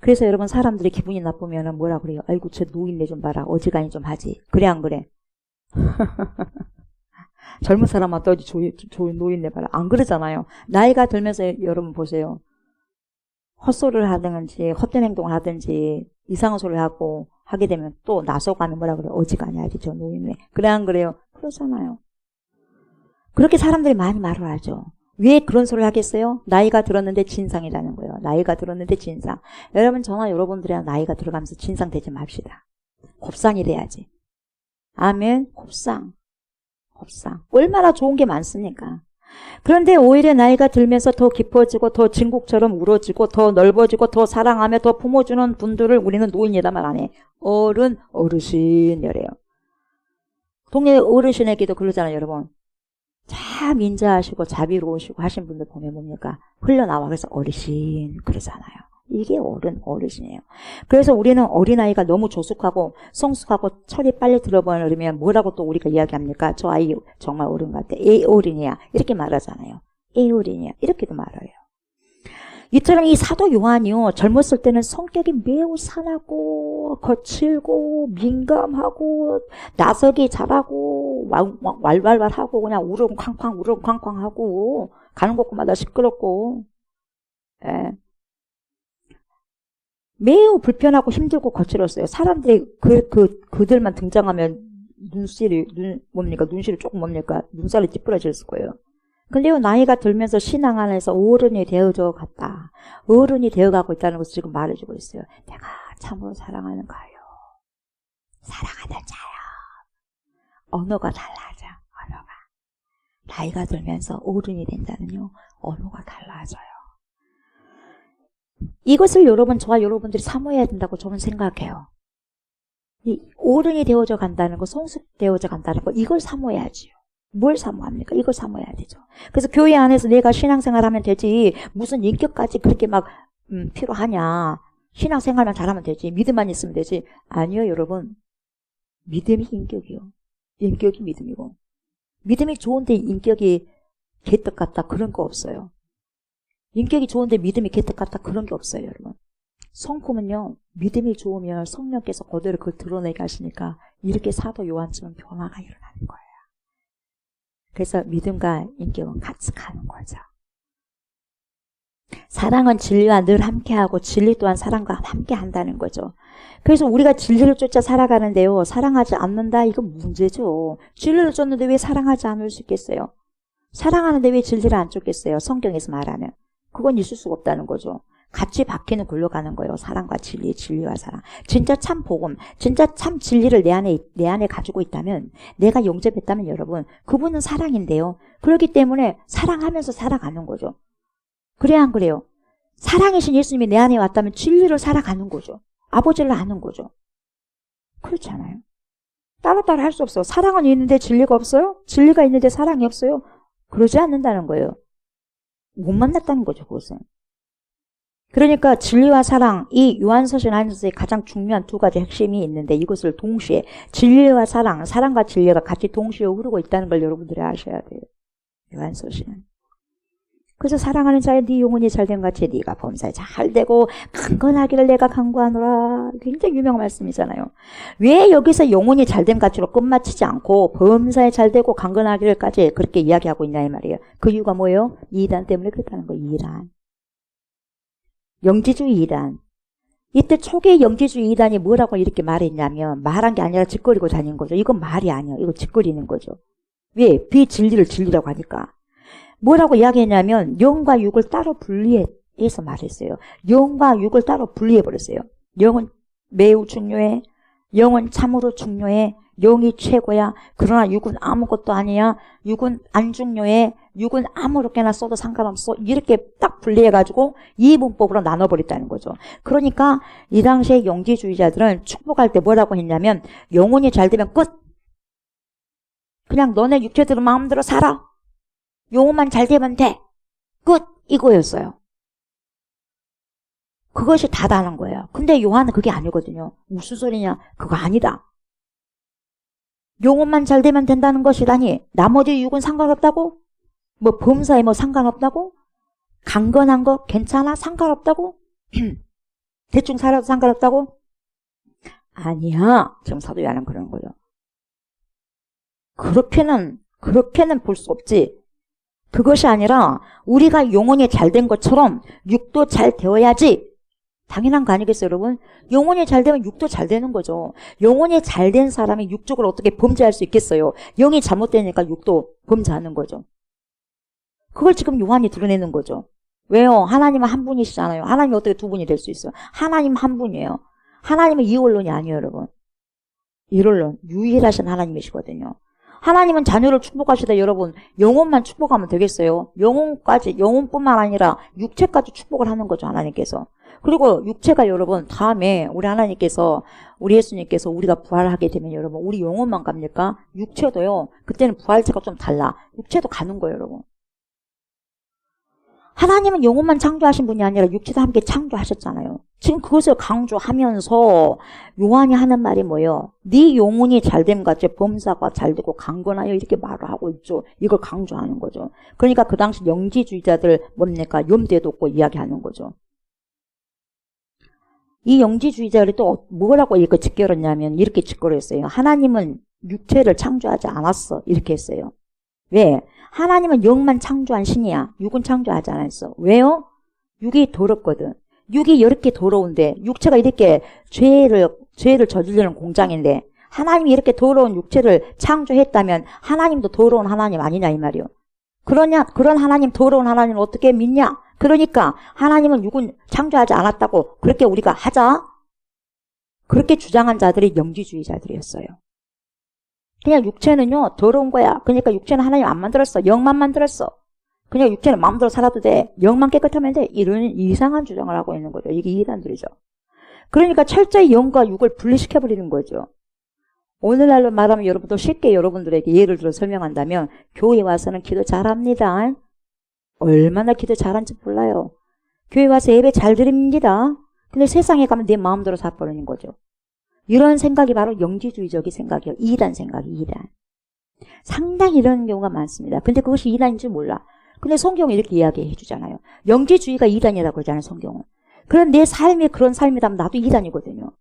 그래서 여러분 사람들이 기분이 나쁘면 뭐라 그래요? 아이고 저 노인네 좀 봐라. 어지간히 좀 하지. 그래 안 그래? 젊은 사람한테 어디 좋은 노인네 봐라. 안 그러잖아요. 나이가 들면서 여러분 보세요. 헛소리를 하든지 헛된 행동을 하든지 이상한 소리를 하고 하게 되면 또 나서고 하면 뭐라 그래요? 어지간히 하지 저 노인네. 그래 안 그래요? 그러잖아요. 그렇게 사람들이 많이 말을 하죠. 왜 그런 소리를 하겠어요? 나이가 들었는데 진상이라는 거예요. 나이가 들었는데 진상. 여러분 저나 여러분들이랑 나이가 들어가면서 진상 되지 맙시다. 곱상이 돼야지. 아멘. 곱상. 얼마나 좋은 게 많습니까? 그런데 오히려 나이가 들면서 더 깊어지고 더 진국처럼 울어지고 더 넓어지고 더 사랑하며 더 품어주는 분들을 우리는 노인이다 말 안 해. 어르신이래요. 동네 어르신에게도 그러잖아요, 여러분. 참 인자하시고 자비로우시고 하신 분들 보면 뭡니까? 흘러나와. 그래서 어르신 그러잖아요. 이게 어르신이에요. 그래서 우리는 어린아이가 너무 조숙하고 성숙하고 철이 빨리 들어버리면 뭐라고 또 우리가 이야기합니까? 저 아이 정말 어른 같아. 애 어린이야. 이렇게 말하잖아요. 애 어린이야. 이렇게도 말해요. 이처럼 이 사도 요한이요. 젊었을 때는 성격이 매우 산하고 거칠고 민감하고 나서기 잘하고 왈왈왈하고 그냥 우렁쾅쾅 하고 가는 곳마다 시끄럽고 예. 매우 불편하고 힘들고 거칠었어요. 사람들이 그들만 등장하면 눈살이 조금 눈살이 찌푸려질 거예요. 근데 나이가 들면서 신앙 안에서 어른이 되어져 갔다. 어른이 되어가고 있다는 것을 지금 말해주고 있어요. 내가 참으로 사랑하는 가요. 사랑하는 자요. 언어가 달라져. 언어가. 나이가 들면서 어른이 된다는요. 언어가 달라져요. 이것을 저와 여러분들이 사모해야 된다고 저는 생각해요. 이 어른이 되어져 간다는 거, 성숙되어져 간다는 거, 이걸 사모해야지요. 뭘 사모합니까? 이걸 사모해야 되죠. 그래서 교회 안에서 내가 신앙생활 하면 되지 무슨 인격까지 그렇게 막 필요하냐. 신앙생활만 잘하면 되지. 믿음만 있으면 되지. 아니요, 여러분. 믿음이 인격이요. 인격이 믿음이고. 믿음이 좋은데 인격이 개떡 같다 그런 거 없어요. 인격이 좋은데 믿음이 개떡 같다 그런 게 없어요, 여러분. 성품은요. 믿음이 좋으면 성령께서 그대로 그걸 드러내게 하시니까 이렇게 사도 요한처럼 변화가 일어나는 거예요. 그래서 믿음과 인격은 같이 가는 거죠. 사랑은 진리와 늘 함께하고 진리 또한 사랑과 함께한다는 거죠. 그래서 우리가 진리를 쫓아 살아가는데요. 사랑하지 않는다? 이거 문제죠. 진리를 쫓는데 왜 사랑하지 않을 수 있겠어요? 사랑하는데 왜 진리를 안 쫓겠어요? 성경에서 말하면. 그건 있을 수가 없다는 거죠. 같이 바퀴는 굴러가는 거예요. 사랑과 진리, 진리와 사랑. 진짜 참 복음, 진짜 참 진리를 내 안에 가지고 있다면, 내가 영접했다면 여러분, 그분은 사랑인데요. 그렇기 때문에 사랑하면서 살아가는 거죠. 그래야 안 그래요? 사랑이신 예수님이 내 안에 왔다면 진리를 살아가는 거죠. 아버지를 아는 거죠. 그렇지 않아요? 따로따로 할 수 없어. 사랑은 있는데 진리가 없어요? 진리가 있는데 사랑이 없어요? 그러지 않는다는 거예요. 못 만났다는 거죠, 그것은. 그러니까 진리와 사랑, 이 요한서신 안에서의 가장 중요한 두 가지 핵심이 있는데 이것을 동시에 진리와 사랑, 사랑과 진리가 같이 동시에 흐르고 있다는 걸 여러분들이 아셔야 돼요. 요한서신은. 그래서 사랑하는 자의 네 영혼이 잘된 같이 네가 범사에 잘되고 강건하기를 내가 간구하노라. 굉장히 유명한 말씀이잖아요. 왜 여기서 영혼이 잘된 같이로 끝마치지 않고 범사에 잘되고 강건하기를까지 그렇게 이야기하고 있냐 이 말이에요. 그 이유가 뭐예요? 이단 때문에 그렇다는 거예요. 이단. 영지주의 이단. 이때 초기의 영지주의 이단이 뭐라고 이렇게 말했냐면 말한 게 아니라 짓거리고 다닌 거죠. 이건 말이 아니에요. 이거 짓거리는 거죠. 왜? 비진리를 진리라고 하니까. 뭐라고 이야기했냐면 영과 육을 따로 분리해서 말했어요. 영과 육을 따로 분리해버렸어요. 영은 매우 중요해. 영은 참으로 중요해. 영이 최고야. 그러나 육은 아무것도 아니야. 육은 안 중요해. 육은 아무렇게나 써도 상관없어. 이렇게 딱 분리해가지고 이 문법으로 나눠버렸다는 거죠. 그러니까 이 당시에 영지주의자들은 축복할 때 뭐라고 했냐면 영혼이 잘 되면 끝. 그냥 너네 육체대로 마음대로 살아. 영혼만 잘 되면 돼. 끝. 이거였어요. 그것이 다다는 거예요. 근데 요한은 그게 아니거든요. 무슨 소리냐. 그거 아니다. 영혼만 잘 되면 된다는 것이라니 나머지 육은 상관없다고? 뭐 범사에 뭐 상관없다고? 강건한 거 괜찮아? 상관없다고? 대충 살아도 상관없다고? 아니야. 지금 사도 요한은 그러는 거죠. 그렇게는 볼 수 없지. 그것이 아니라 우리가 영혼이 잘된 것처럼 육도 잘 되어야지. 당연한 거 아니겠어요, 여러분? 영혼이 잘 되면 육도 잘 되는 거죠. 영혼이 잘 된 사람이 육적으로 어떻게 범죄할 수 있겠어요? 영이 잘못되니까 육도 범죄하는 거죠. 그걸 지금 요한이 드러내는 거죠. 왜요? 하나님은 한 분이시잖아요. 하나님이 어떻게 두 분이 될 수 있어요? 하나님 한 분이에요. 하나님은 이원론이 아니에요, 여러분. 일원론, 유일하신 하나님이시거든요. 하나님은 자녀를 축복하시다 여러분 영혼만 축복하면 되겠어요? 영혼뿐만 아니라 육체까지 축복을 하는 거죠, 하나님께서. 그리고 육체가 여러분 다음에 우리 예수님께서 우리가 부활하게 되면 여러분 우리 영혼만 갑니까? 육체도요. 그때는 부활체가 좀 달라. 육체도 가는 거예요, 여러분. 하나님은 영혼만 창조하신 분이 아니라 육체도 함께 창조하셨잖아요. 지금 그것을 강조하면서 요한이 하는 말이 뭐예요? 네 영혼이 잘됨 같이 범사가 잘되고 강건하여 이렇게 말을 하고 있죠. 이걸 강조하는 거죠. 그러니까 그 당시 영지주의자들 뭡니까? 염두에 뒀고 이야기하는 거죠. 이 영지주의자들이 또 뭐라고 이렇게 짓거렸냐면 이렇게 짓거렸어요. 하나님은 육체를 창조하지 않았어. 이렇게 했어요. 왜? 하나님은 영만 창조한 신이야. 육은 창조하지 않았어. 왜요? 육이 더럽거든. 육이 이렇게 더러운데 육체가 이렇게 죄를 저지르는 공장인데 하나님이 이렇게 더러운 육체를 창조했다면 하나님도 더러운 하나님 아니냐 이 말이요. 그런 하나님 더러운 하나님을 어떻게 믿냐? 그러니까 하나님은 육은 창조하지 않았다고 그렇게 우리가 하자. 그렇게 주장한 자들이 영지주의자들이었어요. 그냥 육체는요 더러운 거야. 그러니까 육체는 하나님 안 만들었어. 영만 만들었어. 그냥 육체는 마음대로 살아도 돼. 영만 깨끗하면 돼. 이런 이상한 주장을 하고 있는 거죠. 이게 이단들이죠. 그러니까 철저히 영과 육을 분리시켜버리는 거죠. 오늘날로 말하면 여러분도 쉽게 여러분들에게 예를 들어 설명한다면 교회 와서는 기도 잘합니다. 얼마나 기도 잘한지 몰라요. 교회 와서 예배 잘 드립니다. 근데 세상에 가면 내 마음대로 살버리는 거죠. 이런 생각이 바로 영지주의적인 생각이에요. 이단 생각이 이단. 상당히 이런 경우가 많습니다. 근데 그것이 이단인지 몰라. 근데 성경은 이렇게 이야기해 주잖아요. 영지주의가 이단이라고 그러잖아요, 성경은. 그런 내 삶이 그런 삶이라면 나도 이단이거든요.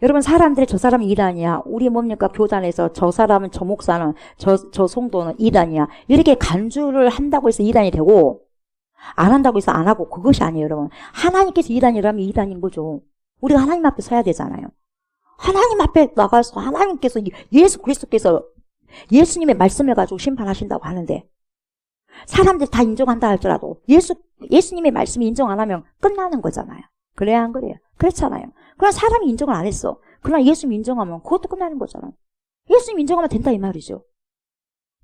여러분 사람들이 저 사람이 이단이야. 우리 뭡니까? 교단에서 저 사람은 저 목사는 저 성도는 이단이야. 이렇게 간주를 한다고 해서 이단이 되고 안 한다고 해서 안 하고 그것이 아니에요, 여러분. 하나님께서 이단이라면 이단인 거죠. 우리가 하나님 앞에 서야 되잖아요. 하나님 앞에 나가서 하나님께서 예수 그리스도께서 예수님의 말씀을 가지고 심판하신다고 하는데 사람들이 다 인정한다 할지라도 예수님의 말씀이 인정 안 하면 끝나는 거잖아요. 그래야 한 거예요. 그렇잖아요. 그러나 사람이 인정을 안 했어. 그러나 예수님 인정하면 그것도 끝나는 거잖아요. 예수님 인정하면 된다 이 말이죠.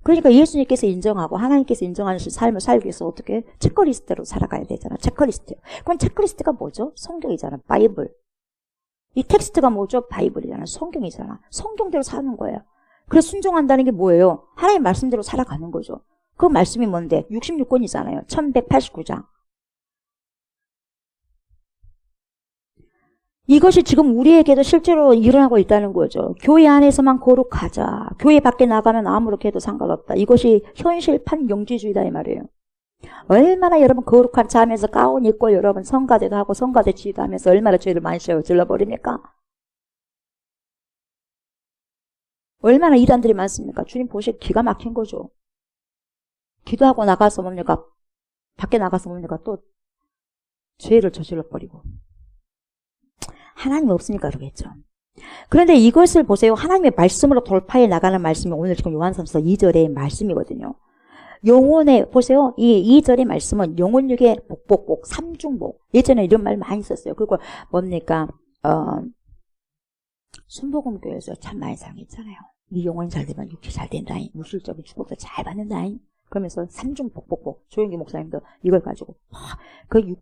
그러니까 예수님께서 인정하고 하나님께서 인정하는 삶을 살기 위해서 어떻게 체크리스트로 살아가야 되잖아. 체크리스트. 그럼 체크리스트가 뭐죠? 성경이잖아. 바이블. 이 텍스트가 뭐죠? 바이블이잖아. 성경이잖아. 성경대로 사는 거예요. 그래서 순종한다는 게 뭐예요? 하나님 말씀대로 살아가는 거죠. 그 말씀이 뭔데? 66권이잖아요. 1189장. 이것이 지금 우리에게도 실제로 일어나고 있다는 거죠. 교회 안에서만 거룩하자. 교회 밖에 나가면 아무렇게 해도 상관없다. 이것이 현실판 영지주의다 이 말이에요. 얼마나 여러분 거룩한 차 하면서 가운 입고 여러분 성가대도 하고 성가대 지휘도 하면서 얼마나 죄를 많이 질러버립니까? 얼마나 이단들이 많습니까? 주님 보시기 기가 막힌 거죠. 기도하고 나가서 뭡니까? 밖에 나가서 뭡니까? 또 죄를 저질러버리고. 하나님 없으니까 그러겠죠. 그런데 이것을 보세요. 하나님의 말씀으로 돌파해 나가는 말씀이 오늘 지금 요한삼서 2절의 말씀이거든요. 영혼의 보세요. 이 2절의 말씀은 영혼육의 복복복, 삼중복. 예전에 이런 말 많이 썼어요. 그리고 뭡니까? 순복음교회에서 참 많이 사용했잖아요. 네 영혼이 잘 되면 육체 잘 된다잉. 물질적인 축복도 잘 받는다잉. 그러면서 삼중복복복. 조영기 목사님도 이걸 가지고 그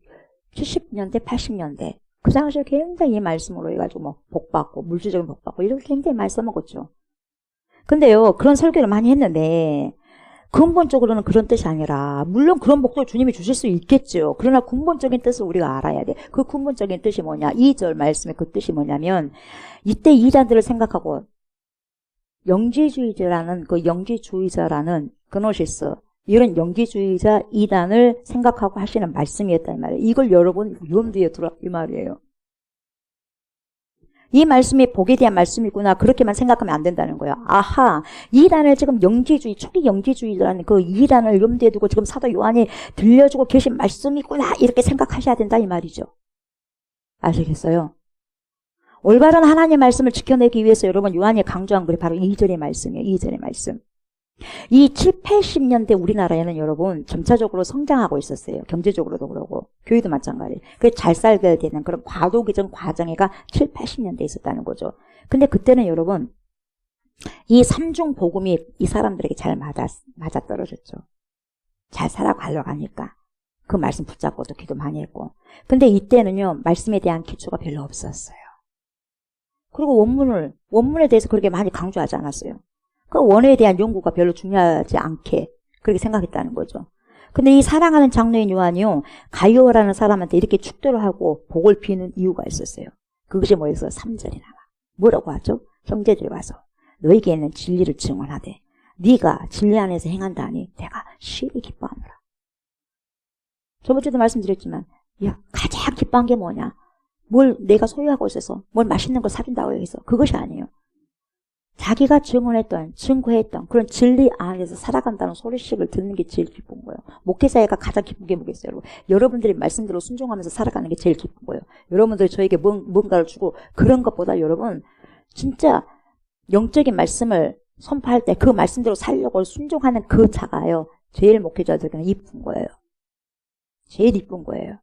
70년대, 80년대 그 당시에 굉장히 이 말씀으로 해가지고 뭐 복받고 물질적인 복받고 이렇게 굉장히 많이 써먹었죠. 근데요 그런 설교를 많이 했는데 근본적으로는 그런 뜻이 아니라 물론 그런 복도 주님이 주실 수 있겠죠. 그러나 근본적인 뜻을 우리가 알아야 돼. 그 근본적인 뜻이 뭐냐? 2절 말씀의 그 뜻이 뭐냐면 이때 이단들을 생각하고 영지주의자라는 그노시스 이런 영지주의자 이단을 생각하고 하시는 말씀이었단 말이에요. 이걸 여러분 염두에 두라 이 말이에요. 이 말씀이 복에 대한 말씀이구나 그렇게만 생각하면 안 된다는 거예요. 아하, 이단을 지금 영지주의 초기 영지주의라는 그 이단을 염두에 두고 지금 사도 요한이 들려주고 계신 말씀이구나 이렇게 생각하셔야 된다 이 말이죠. 아시겠어요? 올바른 하나님의 말씀을 지켜내기 위해서 여러분 요한이 강조한 게 바로 2절의 말씀이에요. 2절의 말씀. 이 7, 80년대 우리나라에는 여러분 점차적으로 성장하고 있었어요. 경제적으로도 그러고 교회도 마찬가지예요. 그래서 잘 살게 되는 그런 과도기적 과정이가 7, 80년대에 있었다는 거죠. 근데 그때는 여러분 이 삼중 복음이 이 사람들에게 잘 맞아떨어졌죠. 잘 살아가려고 하니까 그 말씀 붙잡고도 기도 많이 했고. 근데 이때는요 말씀에 대한 기초가 별로 없었어요. 그리고 원문에 대해서 그렇게 많이 강조하지 않았어요. 그 원어에 대한 연구가 별로 중요하지 않게 그렇게 생각했다는 거죠. 근데 이 사랑하는 장로인 요한이요 가이오라는 사람한테 이렇게 축도를 하고 복을 비는 이유가 있었어요. 그것이 뭐였어요? 3절에 나와. 뭐라고 하죠? 형제들이 와서 너에게는 진리를 증언하되 네가 진리 안에서 행한다니 내가 시리 기뻐하노라. 저번주에도 말씀드렸지만 가장 기뻐한 게 뭐냐? 뭘 내가 소유하고 있어서 뭘 맛있는 걸 사준다고 해서 그것이 아니에요. 자기가 증거했던 그런 진리 안에서 살아간다는 소리씩을 듣는 게 제일 기쁜 거예요. 목회자가 가장 기쁜 게 뭐겠어요, 여러분? 여러분들이 말씀대로 순종하면서 살아가는 게 제일 기쁜 거예요. 여러분들이 저에게 뭔가를 주고 그런 것보다 여러분 진짜 영적인 말씀을 선포할 때 그 말씀대로 살려고 순종하는 그 자가요. 제일 목회자들에게는 이쁜 거예요. 제일 이쁜 거예요.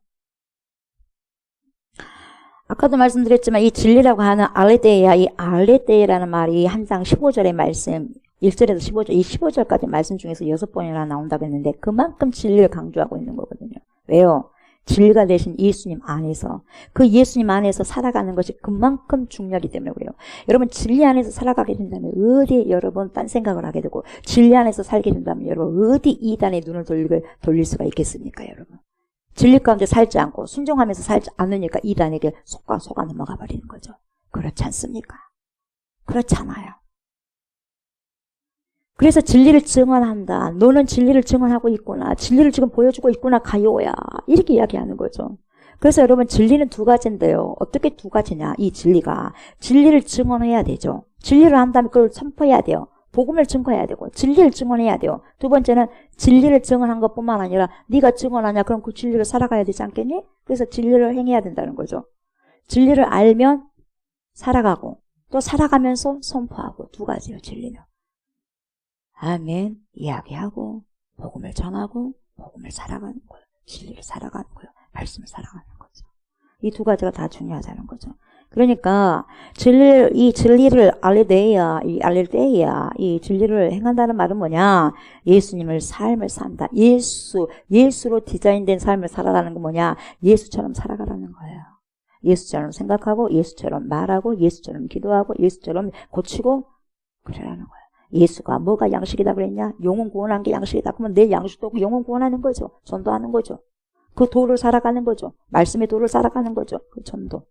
아까도 말씀드렸지만 이 진리라고 하는 알레데이아, 이 알레데이라는 말이 한 장 15절의 말씀, 1절에서 15절, 이 15절까지 말씀 중에서 6번이나 나온다고 했는데 그만큼 진리를 강조하고 있는 거거든요. 왜요? 진리가 되신 예수님 안에서, 그 예수님 안에서 살아가는 것이 그만큼 중요하기 때문에 그래요. 여러분 진리 안에서 살아가게 된다면 어디 여러분 딴 생각을 하게 되고 진리 안에서 살게 된다면 여러분 어디 이단의 눈을 돌릴 수가 있겠습니까 여러분? 진리 가운데 살지 않고 순종하면서 살지 않으니까 이단에게 속아 넘어가 버리는 거죠. 그렇지 않습니까? 그렇잖아요. 그래서 진리를 증언한다. 너는 진리를 증언하고 있구나. 진리를 지금 보여주고 있구나. 가요야. 이렇게 이야기하는 거죠. 그래서 여러분 진리는 두 가지인데요. 어떻게 두 가지냐? 이 진리가 진리를 증언해야 되죠. 진리를 한다면 그걸 선포해야 돼요. 복음을 증거해야 되고 진리를 증언해야 돼요. 두 번째는 진리를 증언한 것뿐만 아니라 네가 증언하냐? 그럼 그 진리를 살아가야 되지 않겠니? 그래서 진리를 행해야 된다는 거죠. 진리를 알면 살아가고 또 살아가면서 선포하고 두 가지예요. 진리는. 아멘. 이야기하고 복음을 전하고 복음을 살아가는 거예요. 진리를 살아가는 거예요. 말씀을 살아가는 거죠. 이 두 가지가 다 중요하다는 거죠. 그러니까 이 진리를 알릴 때야 이 진리를 행한다는 말은 뭐냐? 예수님을 삶을 산다. 예수로 디자인된 삶을 살아가는 건 뭐냐? 예수처럼 살아가라는 거예요. 예수처럼 생각하고 예수처럼 말하고 예수처럼 기도하고 예수처럼 고치고 그러라는 거예요. 예수가 뭐가 양식이다 그랬냐? 영혼 구원한 게 양식이다. 그러면 내 양식도 영혼 구원하는 거죠. 전도하는 거죠. 그 도를 살아가는 거죠. 말씀의 도를 살아가는 거죠. 그 전도.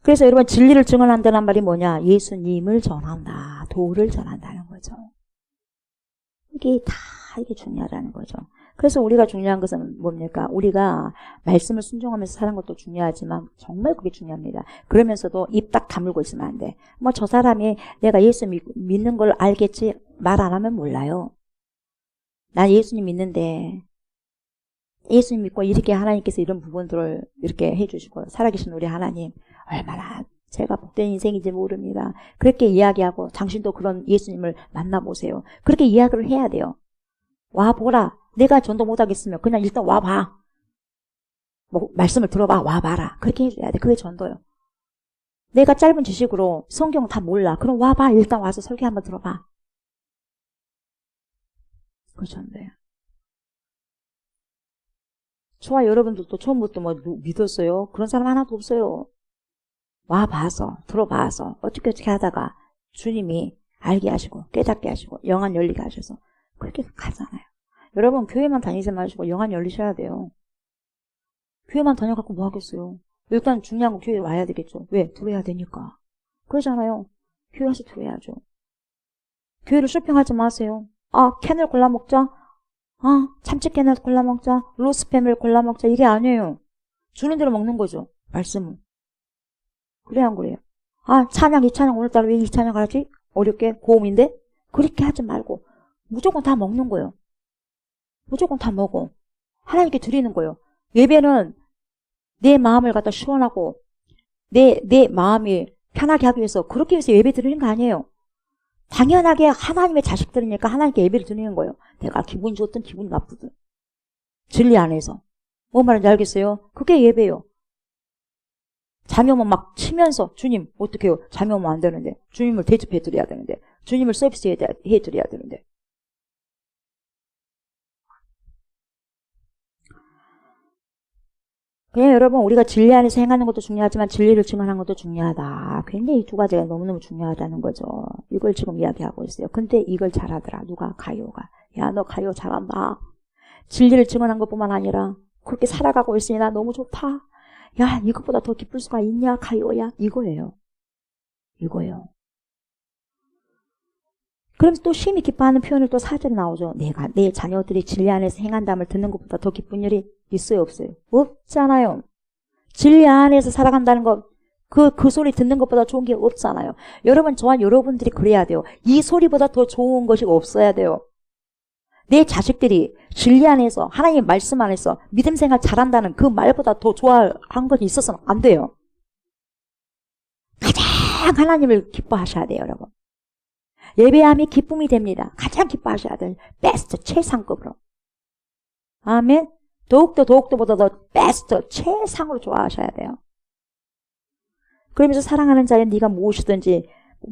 그래서 여러분 진리를 증언한다는 말이 뭐냐? 예수님을 전한다. 도를 전한다는 거죠. 이게 중요하다는 거죠. 그래서 우리가 중요한 것은 뭡니까? 우리가 말씀을 순종하면서 사는 것도 중요하지만 정말 그게 중요합니다. 그러면서도 입 딱 다물고 있으면 안 돼. 뭐 저 사람이 내가 예수 믿는 걸 알겠지 말 안 하면 몰라요. 난 예수님 믿는데 예수님 믿고 이렇게 하나님께서 이런 부분들을 이렇게 해주시고 살아계신 우리 하나님 얼마나 제가 복된 인생인지 모릅니다. 그렇게 이야기하고 당신도 그런 예수님을 만나보세요. 그렇게 이야기를 해야 돼요. 와보라. 내가 전도 못하겠으면 그냥 일단 와봐. 뭐 말씀을 들어봐. 와봐라. 그렇게 해줘야 돼. 그게 전도요. 내가 짧은 지식으로 성경 다 몰라. 그럼 와봐. 일단 와서 설교 한번 들어봐. 그게 전도예요. 저와 여러분들도 처음부터 뭐 믿었어요? 그런 사람 하나도 없어요. 와봐서 들어봐서 어떻게 하다가 주님이 알게 하시고 깨닫게 하시고 영안 열리게 하셔서 그렇게 가잖아요. 여러분 교회만 다니지 마시고 영안 열리셔야 돼요. 교회만 다녀갖고 뭐 하겠어요. 일단 중요한 건 교회에 와야 되겠죠. 왜? 들어야 되니까. 그러잖아요. 교회 와서 들어야죠. 교회를 쇼핑하지 마세요. 캔을 골라 먹자. 참치캔을 골라 먹자. 로스팸을 골라 먹자. 이게 아니에요. 주는 대로 먹는 거죠. 말씀은. 그래야 안 그래요? 찬양, 이 찬양 오늘따라 왜 이 찬양 하지? 어렵게 고음인데? 그렇게 하지 말고 무조건 다 먹는 거예요. 무조건 다 먹어. 하나님께 드리는 거예요. 예배는 내 마음을 갖다 시원하고 내 마음이 편하게 하기 위해서 그렇게 해서 예배 드리는 거 아니에요. 당연하게 하나님의 자식들이니까 하나님께 예배를 드리는 거예요. 내가 기분이 좋든 기분이 나쁘든. 진리 안에서. 뭐 말인지 알겠어요? 그게 예배예요. 잠이 오면 막 치면서 주님 어떻게 해요? 잠이 오면 안 되는데 주님을 대접해 드려야 되는데 주님을 서비스해 드려야 되는데 그냥 여러분 우리가 진리 안에서 행하는 것도 중요하지만 진리를 증언하는 것도 중요하다. 굉장히 이 두 가지가 너무너무 중요하다는 거죠. 이걸 지금 이야기하고 있어요. 근데 이걸 잘하더라. 누가? 가요가. 야, 너 가요 잘한다. 진리를 증언한 것뿐만 아니라 그렇게 살아가고 있으니 나 너무 좋다. 야, 이것보다 더 기쁠 수가 있냐, 가요야? 이거예요. 이거예요. 그러면서 또 심히 기뻐하는 표현을 또 4절에 나오죠. 내가 내 자녀들이 진리 안에서 행한담을 듣는 것보다 더 기쁜 일이 있어요, 없어요? 없잖아요. 진리 안에서 살아간다는 것, 그 소리 듣는 것보다 좋은 게 없잖아요. 여러분, 저와 여러분들이 그래야 돼요. 이 소리보다 더 좋은 것이 없어야 돼요. 내 자식들이 진리 안에서 하나님의 말씀 안에서 믿음 생활 잘한다는 그 말보다 더 좋아한 것이 있어서는 안 돼요. 가장 하나님을 기뻐하셔야 돼요, 여러분. 예배함이 기쁨이 됩니다. 가장 기뻐하셔야 돼요. 베스트, 최상급으로. 아멘. 더욱더보다 더 베스트, 최상으로 좋아하셔야 돼요. 그러면서 사랑하는 자여 네가 무엇이든지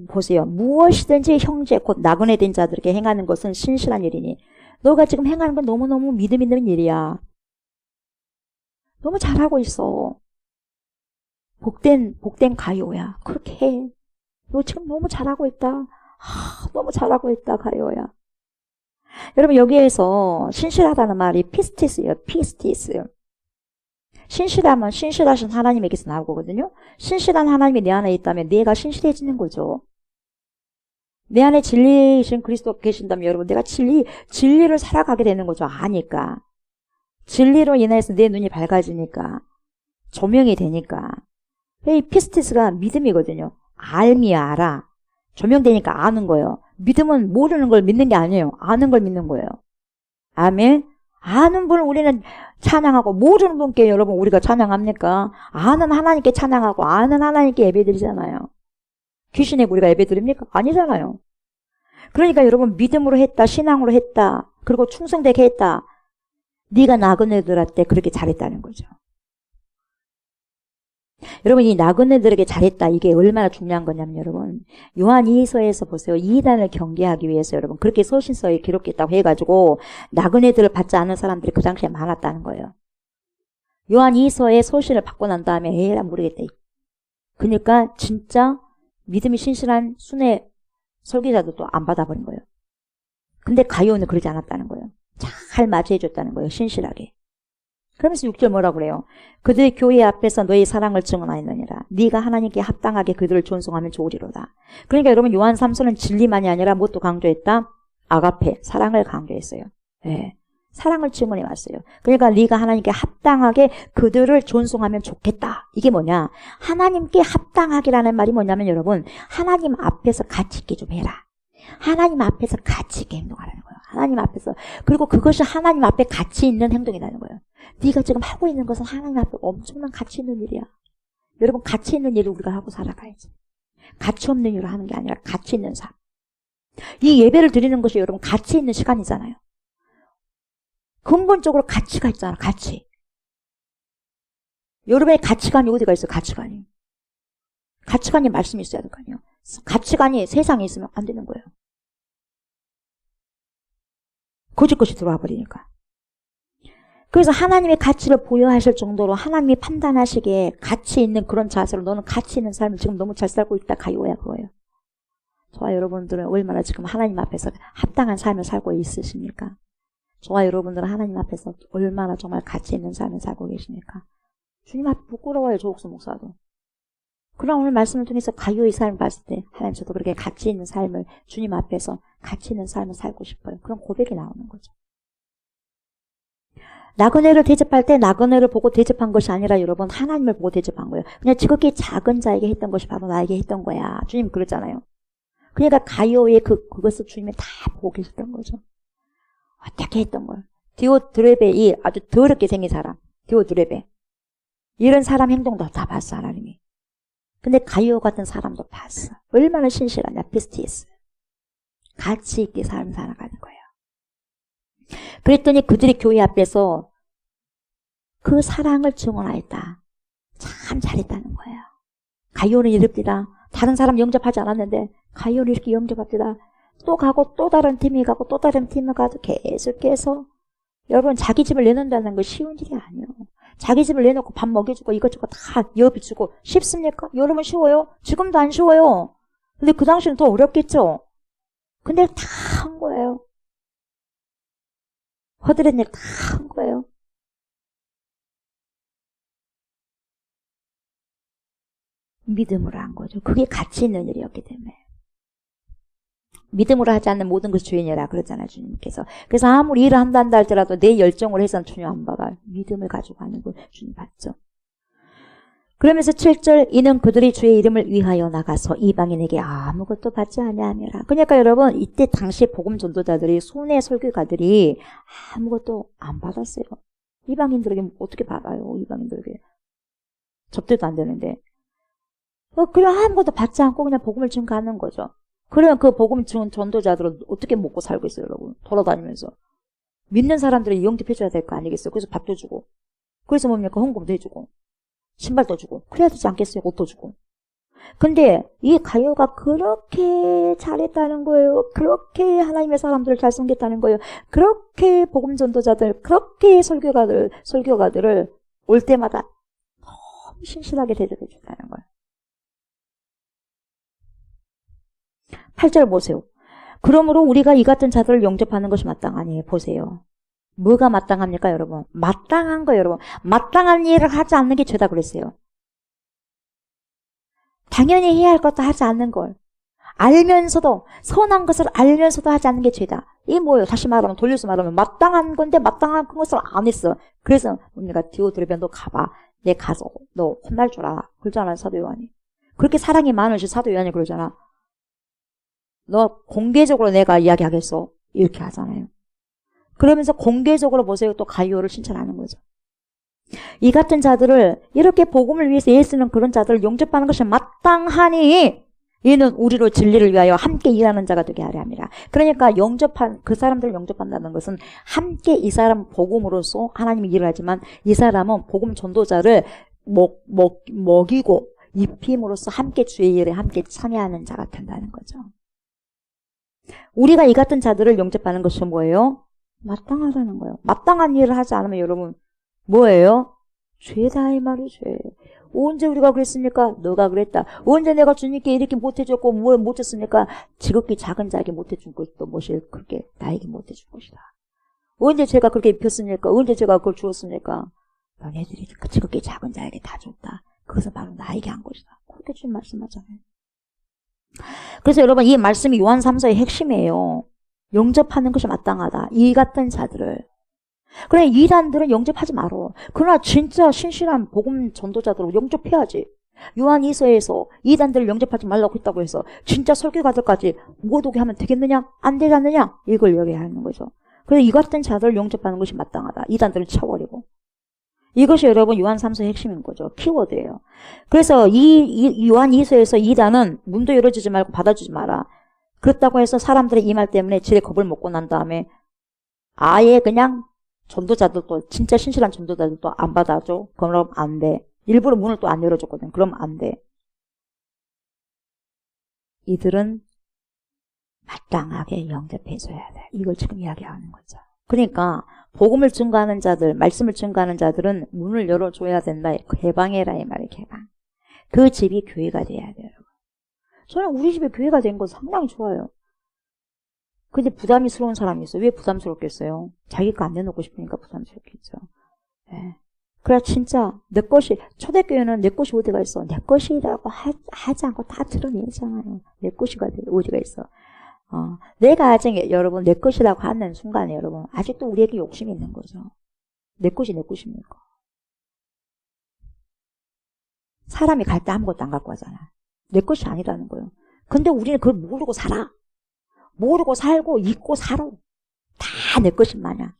보세요. 무엇이든지 형제 곧 나그네 된 자들에게 행하는 것은 신실한 일이니 너가 지금 행하는 건 너무너무 믿음 있는 일이야. 너무 잘하고 있어. 복된 가요야. 그렇게 해. 너 지금 너무 잘하고 있다. 너무 잘하고 있다, 가요야. 여러분, 여기에서 신실하다는 말이 피스티스예요. 피스티스. 신실하면 신실하신 하나님에게서 나오거든요. 신실한 하나님이 내 안에 있다면 내가 신실해지는 거죠. 내 안에 진리이신 그리스도 계신다면 여러분, 내가 진리를 살아가게 되는 거죠. 아니까. 진리로 인해서 내 눈이 밝아지니까. 조명이 되니까. 이 피스티스가 믿음이거든요. 알미야, 알아. 조명되니까 아는 거예요. 믿음은 모르는 걸 믿는 게 아니에요. 아는 걸 믿는 거예요. 아멘. 아는 분을 우리는 찬양하고, 모르는 분께 여러분 우리가 찬양합니까? 아는 하나님께 찬양하고, 아는 하나님께 예배드리잖아요. 귀신에게 우리가 예배드립니까? 아니잖아요. 그러니까 여러분, 믿음으로 했다, 신앙으로 했다, 그리고 충성되게 했다. 네가 나그네들한테 그렇게 잘했다는 거죠. 여러분, 이 나그네들에게 잘했다, 이게 얼마나 중요한 거냐면 여러분, 요한 2서에서 보세요. 이단을 경계하기 위해서 여러분 그렇게 서신서에 기록했다고 해가지고 나그네들을 받지 않은 사람들이 그 당시에 많았다는 거예요. 요한 2서에 서신을 받고 난 다음에 에라 모르겠다. 그러니까 진짜 믿음이 신실한 순회 설교자들도 안 받아버린 거예요. 근데 가룟은 그러지 않았다는 거예요. 잘 맞이해줬다는 거예요. 신실하게. 그러면서 6절 뭐라고 그래요? 그들의 교회 앞에서 너의 사랑을 증언하였느니라. 네가 하나님께 합당하게 그들을 존송하면 좋으리로다. 그러니까 여러분, 요한 3서는 진리만이 아니라 무엇도 강조했다? 아가페, 사랑을 강조했어요. 네. 사랑을 증언해 왔어요. 그러니까 네가 하나님께 합당하게 그들을 존송하면 좋겠다. 이게 뭐냐? 하나님께 합당하기라는 말이 뭐냐면 여러분, 하나님 앞에서 가치 있게 좀 해라. 하나님 앞에서 가치 있게 행동하라는 거예요. 하나님 앞에서. 그리고 그것이 하나님 앞에 가치 있는 행동이라는 거예요. 네가 지금 하고 있는 것은 하나님 앞에 엄청난 가치 있는 일이야. 여러분, 가치 있는 일을 우리가 하고 살아가야지. 가치 없는 일을 하는 게 아니라 가치 있는 삶. 이 예배를 드리는 것이 여러분 가치 있는 시간이잖아요. 근본적으로 가치가 있잖아. 가치. 여러분의 가치관이 어디가 있어요? 가치관이. 가치관이 말씀이 있어야 될 거 아니에요. 가치관이 세상에 있으면 안 되는 거예요. 거짓것이 들어와 버리니까. 그래서 하나님의 가치를 보여하실 정도로 하나님이 판단하시기에 가치 있는 그런 자세로 너는 가치 있는 삶을 지금 너무 잘 살고 있다 가요야 그거예요. 저와 여러분들은 얼마나 지금 하나님 앞에서 합당한 삶을 살고 있으십니까? 저와 여러분들은 하나님 앞에서 얼마나 정말 가치 있는 삶을 살고 계십니까? 주님 앞에 부끄러워요. 조옥수 목사도. 그럼 오늘 말씀을 통해서 가요의 삶을 봤을 때 하나님 저도 그렇게 가치 있는 삶을 주님 앞에서 가치 있는 삶을 살고 싶어요. 그런 고백이 나오는 거죠. 나그네를 대접할 때 나그네를 보고 대접한 것이 아니라 여러분 하나님을 보고 대접한 거예요. 그냥 지극히 작은 자에게 했던 것이 바로 나에게 했던 거야. 주님 그러잖아요. 그러니까 가요의 그것을 주님이 다 보고 계셨던 거죠. 어떻게 했던 걸. 디오드레베, 이 아주 더럽게 생긴 사람. 디오드레베. 이런 사람 행동도 다 봤어, 하나님이. 근데 가요 같은 사람도 봤어. 얼마나 신실하냐, 피스티스. 가치 있게 삶을 살아가는 거예요. 그랬더니 그들이 교회 앞에서 그 사랑을 증언하였다. 참 잘했다는 거예요. 가요는 이럽디다. 다른 사람 영접하지 않았는데 가요는 이렇게 영접합디다. 또 가고 또 다른 팀이 가고 또 다른 팀을 가도 계속해서 여러분 자기 집을 내놓는다는 거 쉬운 일이 아니에요. 자기 집을 내놓고 밥 먹여주고 이것저것 다 여비주고 쉽습니까? 여러분 쉬워요? 지금도 안 쉬워요. 근데 그 당시는 더 어렵겠죠? 근데 다 한 거예요. 허드렛 일 다 한 거예요. 믿음으로 한 거죠. 그게 가치 있는 일이었기 때문에. 믿음으로 하지 않는 모든 것이 주인이라 그러잖아요, 주님께서. 그래서 아무리 일을 한다 할지라도 내 열정을 해서는 주님 안 받아. 믿음을 가지고 하는 걸 주님 받죠. 그러면서 7절 이는 그들이 주의 이름을 위하여 나가서 이방인에게 아무것도 받지 아니하니라. 그러니까 여러분 이때 당시 복음 전도자들이 순회 설교가들이 아무것도 안 받았어요. 이방인들에게 어떻게 받아요? 이방인들에게 접대도 안 되는데. 그냥 아무것도 받지 않고 그냥 복음을 증거하는 거죠. 그러면 그 복음 전도자들은 어떻게 먹고 살고 있어요, 여러분? 돌아다니면서. 믿는 사람들이 영접해줘야 될 거 아니겠어요? 그래서 밥도 주고. 그래서 뭡니까? 헌금도 해주고. 신발도 주고. 그래야 되지 않겠어요? 옷도 주고. 근데 이 가요가 그렇게 잘했다는 거예요. 그렇게 하나님의 사람들을 잘 섬겼다는 거예요. 그렇게 복음 전도자들, 그렇게 설교가들을 올 때마다 너무 신실하게 대접해 준다는 거예요. 8절 보세요. 그러므로 우리가 이 같은 자들을 영접하는 것이 마땅하니 보세요. 뭐가 마땅합니까, 여러분? 마땅한 거예요, 여러분. 마땅한 일을 하지 않는 게 죄다 그랬어요. 당연히 해야 할 것도 하지 않는 걸. 알면서도, 선한 것을 알면서도 하지 않는 게 죄다. 이게 뭐예요? 다시 말하면, 돌려서 말하면 마땅한 건데 마땅한 것을 안 했어. 그래서 우리가 디오드레베 너 가봐. 내 가서 너 혼날 줄 알아. 그러잖아요, 사도 요한이. 그렇게 사랑이 많으신 사도 요한이 그러잖아. 너 공개적으로 내가 이야기하겠어. 이렇게 하잖아요. 그러면서 공개적으로 보세요. 또 가이오를 신천하는 거죠. 이 같은 자들을 이렇게 복음을 위해서 애쓰는 그런 자들을 영접하는 것이 마땅하니 이는 우리로 진리를 위하여 함께 일하는 자가 되게 하려 함이라. 그러니까 그 사람들을 영접한다는 것은 함께 이 사람 복음으로써 하나님이 일을 하지만 이 사람은 복음 전도자를 먹이고 입힘으로써 함께 주의 일에 함께 참여하는 자가 된다는 거죠. 우리가 이 같은 자들을 영접하는 것은 뭐예요? 마땅하다는 거예요. 마땅한 일을 하지 않으면 여러분 뭐예요? 죄다 이 말이죠. 언제 우리가 그랬습니까? 너가 그랬다. 언제 내가 주님께 이렇게 못해줬고 뭐 못했습니까? 지극히 작은 자에게 못해준 것도 무엇이 그렇게 나에게 못해준 것이다. 언제 제가 그렇게 입혔습니까? 언제 제가 그걸 주었습니까? 너네들이 지극히 작은 자에게 다 줬다. 그것은 바로 나에게 한 것이다. 그렇게 주님 말씀하잖아요. 그래서 여러분 이 말씀이 요한 3서의 핵심이에요. 영접하는 것이 마땅하다. 이 같은 자들을. 그래 이단들은 영접하지 말어. 그러나 진짜 신실한 복음 전도자들을 영접해야지. 요한 2서에서 이단들을 영접하지 말라고 했다고 해서 진짜 설교가들까지 못 오게 하면 되겠느냐? 안 되지 않느냐? 이걸 얘기하는 거죠. 그래서 이 같은 자들을 영접하는 것이 마땅하다. 이단들을 쳐버리고. 이것이 여러분 요한 3서의 핵심인 거죠. 키워드예요. 그래서 이 요한 2서에서 이단은 문도 열어주지 말고 받아주지 마라. 그렇다고 해서 사람들의 이 말 때문에 지레 겁을 먹고 난 다음에 아예 그냥 전도자들도 진짜 신실한 전도자들도 안 받아줘. 그럼 안 돼. 일부러 문을 또 안 열어줬거든. 그럼 안 돼. 이들은 마땅하게 영접해줘야 돼. 이걸 지금 이야기하는 거죠. 그러니까 복음을 증거하는 자들, 말씀을 증거하는 자들은 문을 열어줘야 된다. 개방해라 이 말이에요. 개방. 그 집이 교회가 돼야 돼요. 저는 우리 집에 교회가 된 건 상당히 좋아요. 근데 부담스러운 사람이 있어요. 왜 부담스럽겠어요? 자기 거 안 내놓고 싶으니까 부담스럽겠죠. 네. 그래 진짜 내 것이 초대교회는 내 것이 어디가 있어? 내 것이라고 하지 않고 다 드러내잖아요. 내 것이가 어디가 있어? 내가 아직 여러분 내 것이라고 하는 순간에 여러분 아직도 우리에게 욕심이 있는 거죠. 내 것이 내 것입니까? 사람이 갈 때 아무것도 안 갖고 가잖아. 내 것이 아니라는 거예요. 근데 우리는 그걸 모르고 살아. 모르고 살고 잊고 살아. 다 내 것인 마냥.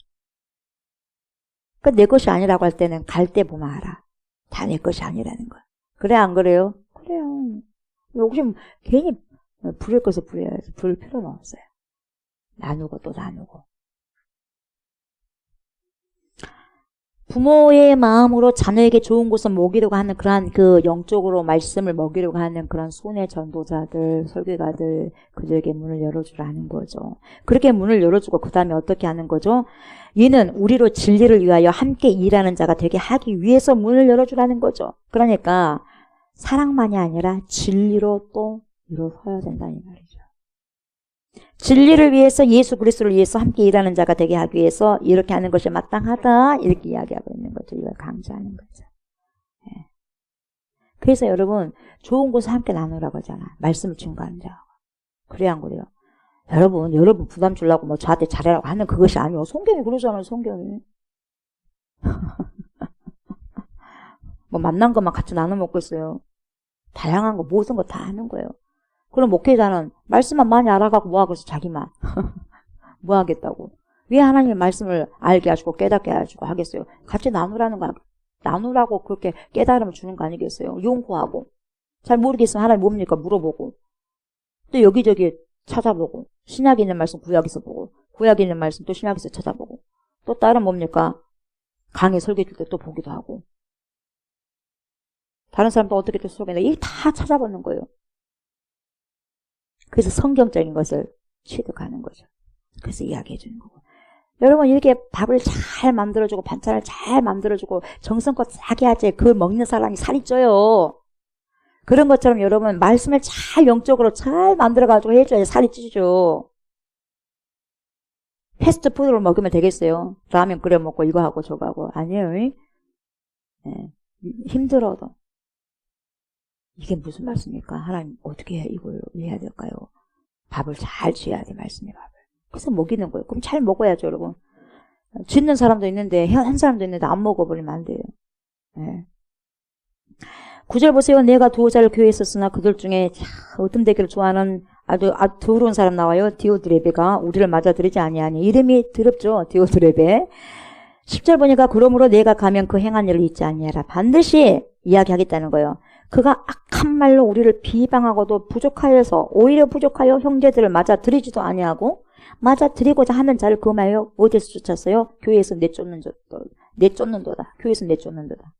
내 것이 아니라고 할 때는 갈 때 보면 알아. 다 내 것이 아니라는 거야. 그래 안 그래요? 그래요. 욕심 괜히 부릴 것을 부려야지. 부릴 필요는 없어요. 나누고 또 나누고. 부모의 마음으로 자녀에게 좋은 것을 먹이려고 하는 그러한 그 영적으로 말씀을 먹이려고 하는 그런 손의 전도자들, 설교가들 그들에게 문을 열어주라는 거죠. 그렇게 문을 열어주고 그 다음에 어떻게 하는 거죠? 이는 우리로 진리를 위하여 함께 일하는 자가 되게 하기 위해서 문을 열어주라는 거죠. 그러니까 사랑만이 아니라 진리로 또 일어서야 된다는 말이죠. 진리를 위해서 예수 그리스도를 위해서 함께 일하는 자가 되게 하기 위해서 이렇게 하는 것이 마땅하다 이렇게 이야기하고 있는 거죠. 이걸 강조하는 거죠. 네. 그래서 여러분 좋은 것을 함께 나누라고 하잖아. 말씀을 증거하는 자. 그래야 안 그래요? 여러분 부담 주려고 뭐 저한테 잘하라고 하는 그것이 아니에요. 성경이 그러잖아요. 성경이. 뭐 만난 것만 같이 나눠 먹고 있어요. 다양한 거 모든 거 다 하는 거예요. 그럼 목회자는 말씀만 많이 알아가고 뭐 하겠어 자기만. 뭐 하겠다고. 왜 하나님의 말씀을 알게 하시고 깨닫게 하시고 하겠어요. 같이 나누라는 거 나누라고 그렇게 깨달음을 주는 거 아니겠어요. 용서하고. 잘 모르겠으면 하나님 뭡니까 물어보고. 또 여기저기 찾아보고. 신약에 있는 말씀 구약에서 보고. 구약에 있는 말씀 또 신약에서 찾아보고. 또 다른 뭡니까 강의 설교 줄 때 또 보기도 하고. 다른 사람도 어떻게 또 설교했나 이게 다 찾아보는 거예요. 그래서 성경적인 것을 취득하는 거죠. 그래서 이야기해 주는 거고. 여러분 이렇게 밥을 잘 만들어주고 반찬을 잘 만들어주고 정성껏 싸게 하지 그 먹는 사람이 살이 쪄요. 그런 것처럼 여러분 말씀을 잘 영적으로 잘 만들어가지고 해줘야 살이 찌죠. 패스트푸드를 먹으면 되겠어요. 라면 끓여 먹고 이거 하고 저거 하고. 아니에요. 네. 힘들어도. 이게 무슨 말씀입니까? 하나님 어떻게 이걸 해야 될까요? 밥을 잘 쥐어야 돼 말씀의 밥을. 그래서 먹이는 거예요. 그럼 잘 먹어야죠 여러분. 짖는 사람도 있는데 한 사람도 있는데 안 먹어버리면 안 돼요. 네. 구절 보세요. 내가 두어자를 교회에 있었으나 그들 중에 어뜸되기를 좋아하는 아주 더러운 사람 나와요. 디오드레베가 우리를 맞아들이지 아니하니. 이름이 더럽죠. 디오드레베. 10절 보니까 그러므로 내가 가면 그 행한 일을 잊지 아니하라. 반드시 이야기하겠다는 거예요. 그가 악한 말로 우리를 비방하고도 부족하여서 오히려 부족하여 형제들을 맞아들이지도 아니하고 맞아들이고자 하는 자를 그 말로 어디서 쫓았어요? 교회에서 내쫓는도다. 교회에서 내쫓는도다.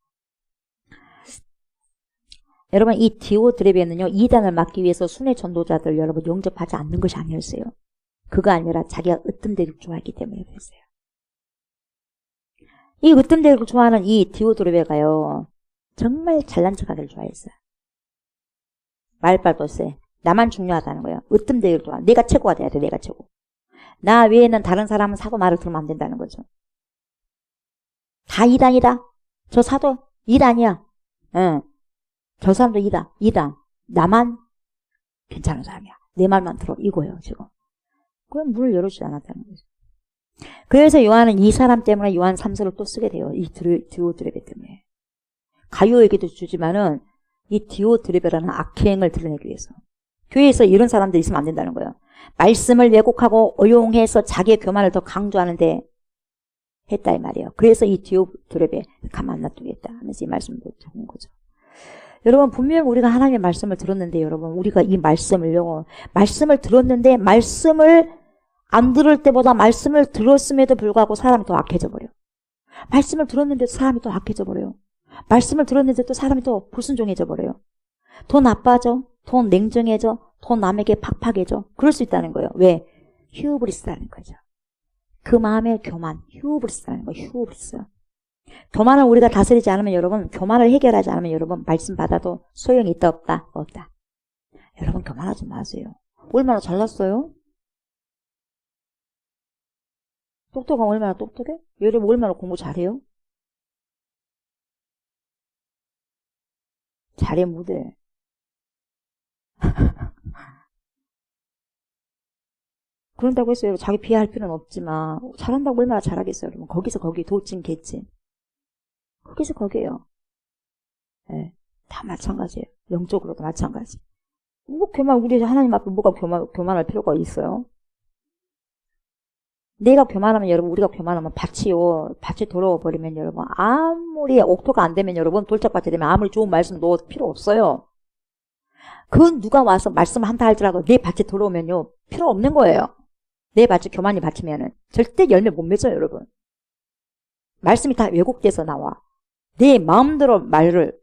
여러분 이 디오드레베는요. 이단을 막기 위해서 순회 전도자들 여러분 영접하지 않는 것이 아니었어요. 그가 아니라 자기가 으뜸되기를 좋아했기 때문에 그랬어요. 이 으뜸되기를 좋아하는 이 디오드레베가요. 정말 잘난 척하기를 좋아했어요. 말빨도 세. 나만 중요하다는 거예요. 으뜸되기를 좋아. 내가 최고가 돼야 돼. 내가 최고. 나 외에는 다른 사람은 사도 말을 들으면 안 된다는 거죠. 다 이단이다. 저 사도 이단이야. 응. 저 사람도 이단. 나만 괜찮은 사람이야. 내 말만 들어. 이거예요, 지금. 그럼 문을 열어주지 않았다는 거죠. 그래서 요한은 이 사람 때문에 요한 3서를 또 쓰게 돼요. 이 디오드레베 때문에. 가요에게도 주지만은 이 디오드레베라는 악행을 드러내기 위해서. 교회에서 이런 사람들이 있으면 안 된다는 거예요. 말씀을 왜곡하고 어용해서 자기의 교만을 더 강조하는데 했다 이 말이에요. 그래서 이 디오드레베 가만 안 놔두겠다 하면서 이 말씀을 적은 거죠. 여러분 분명 우리가 하나님의 말씀을 들었는데 여러분 우리가 이 말씀을 들었는데 말씀을 안 들을 때보다 말씀을 들었음에도 불구하고 사람이 더 악해져 버려. 말씀을 들었는데 사람이 더 악해져 버려요. 말씀을 들었는데 또 사람이 더 불순종해져 버려요. 더 나빠져. 더 냉정해져. 더 남에게 팍팍해져. 그럴 수 있다는 거예요. 왜? 휴브리스라는 거죠. 그 마음의 교만. 휴브리스라는 거예요. 휴브리스. 교만을 우리가 다스리지 않으면 여러분 교만을 해결하지 않으면 여러분 말씀 받아도 소용이 있다 없다? 없다. 여러분 교만하지 마세요. 얼마나 잘났어요? 똑똑하면 얼마나 똑똑해? 여러분 얼마나 공부 잘해요? 잘해 못해. 그런다고 해서 자기 비하할 필요는 없지만 잘한다고 얼마나 잘하겠어요 여러분. 거기서 거기 도찐 개찐. 거기서 거기에요. 네, 다 마찬가지예요. 영적으로도 마찬가지. 뭐 우리 하나님 앞에 뭐가 교만할 필요가 있어요? 내가 교만하면 여러분 우리가 교만하면 밭이 더러워 버리면 여러분 아무리 옥토가 안 되면 여러분 돌짝밭이 되면 아무리 좋은 말씀 넣어도 필요 없어요. 그건 누가 와서 말씀한다 할지라도 내 밭이 더러우면요 필요 없는 거예요. 내 밭이 교만이 밭이면은 절대 열매 못 맺어요 여러분. 말씀이 다 왜곡돼서 나와. 내 마음대로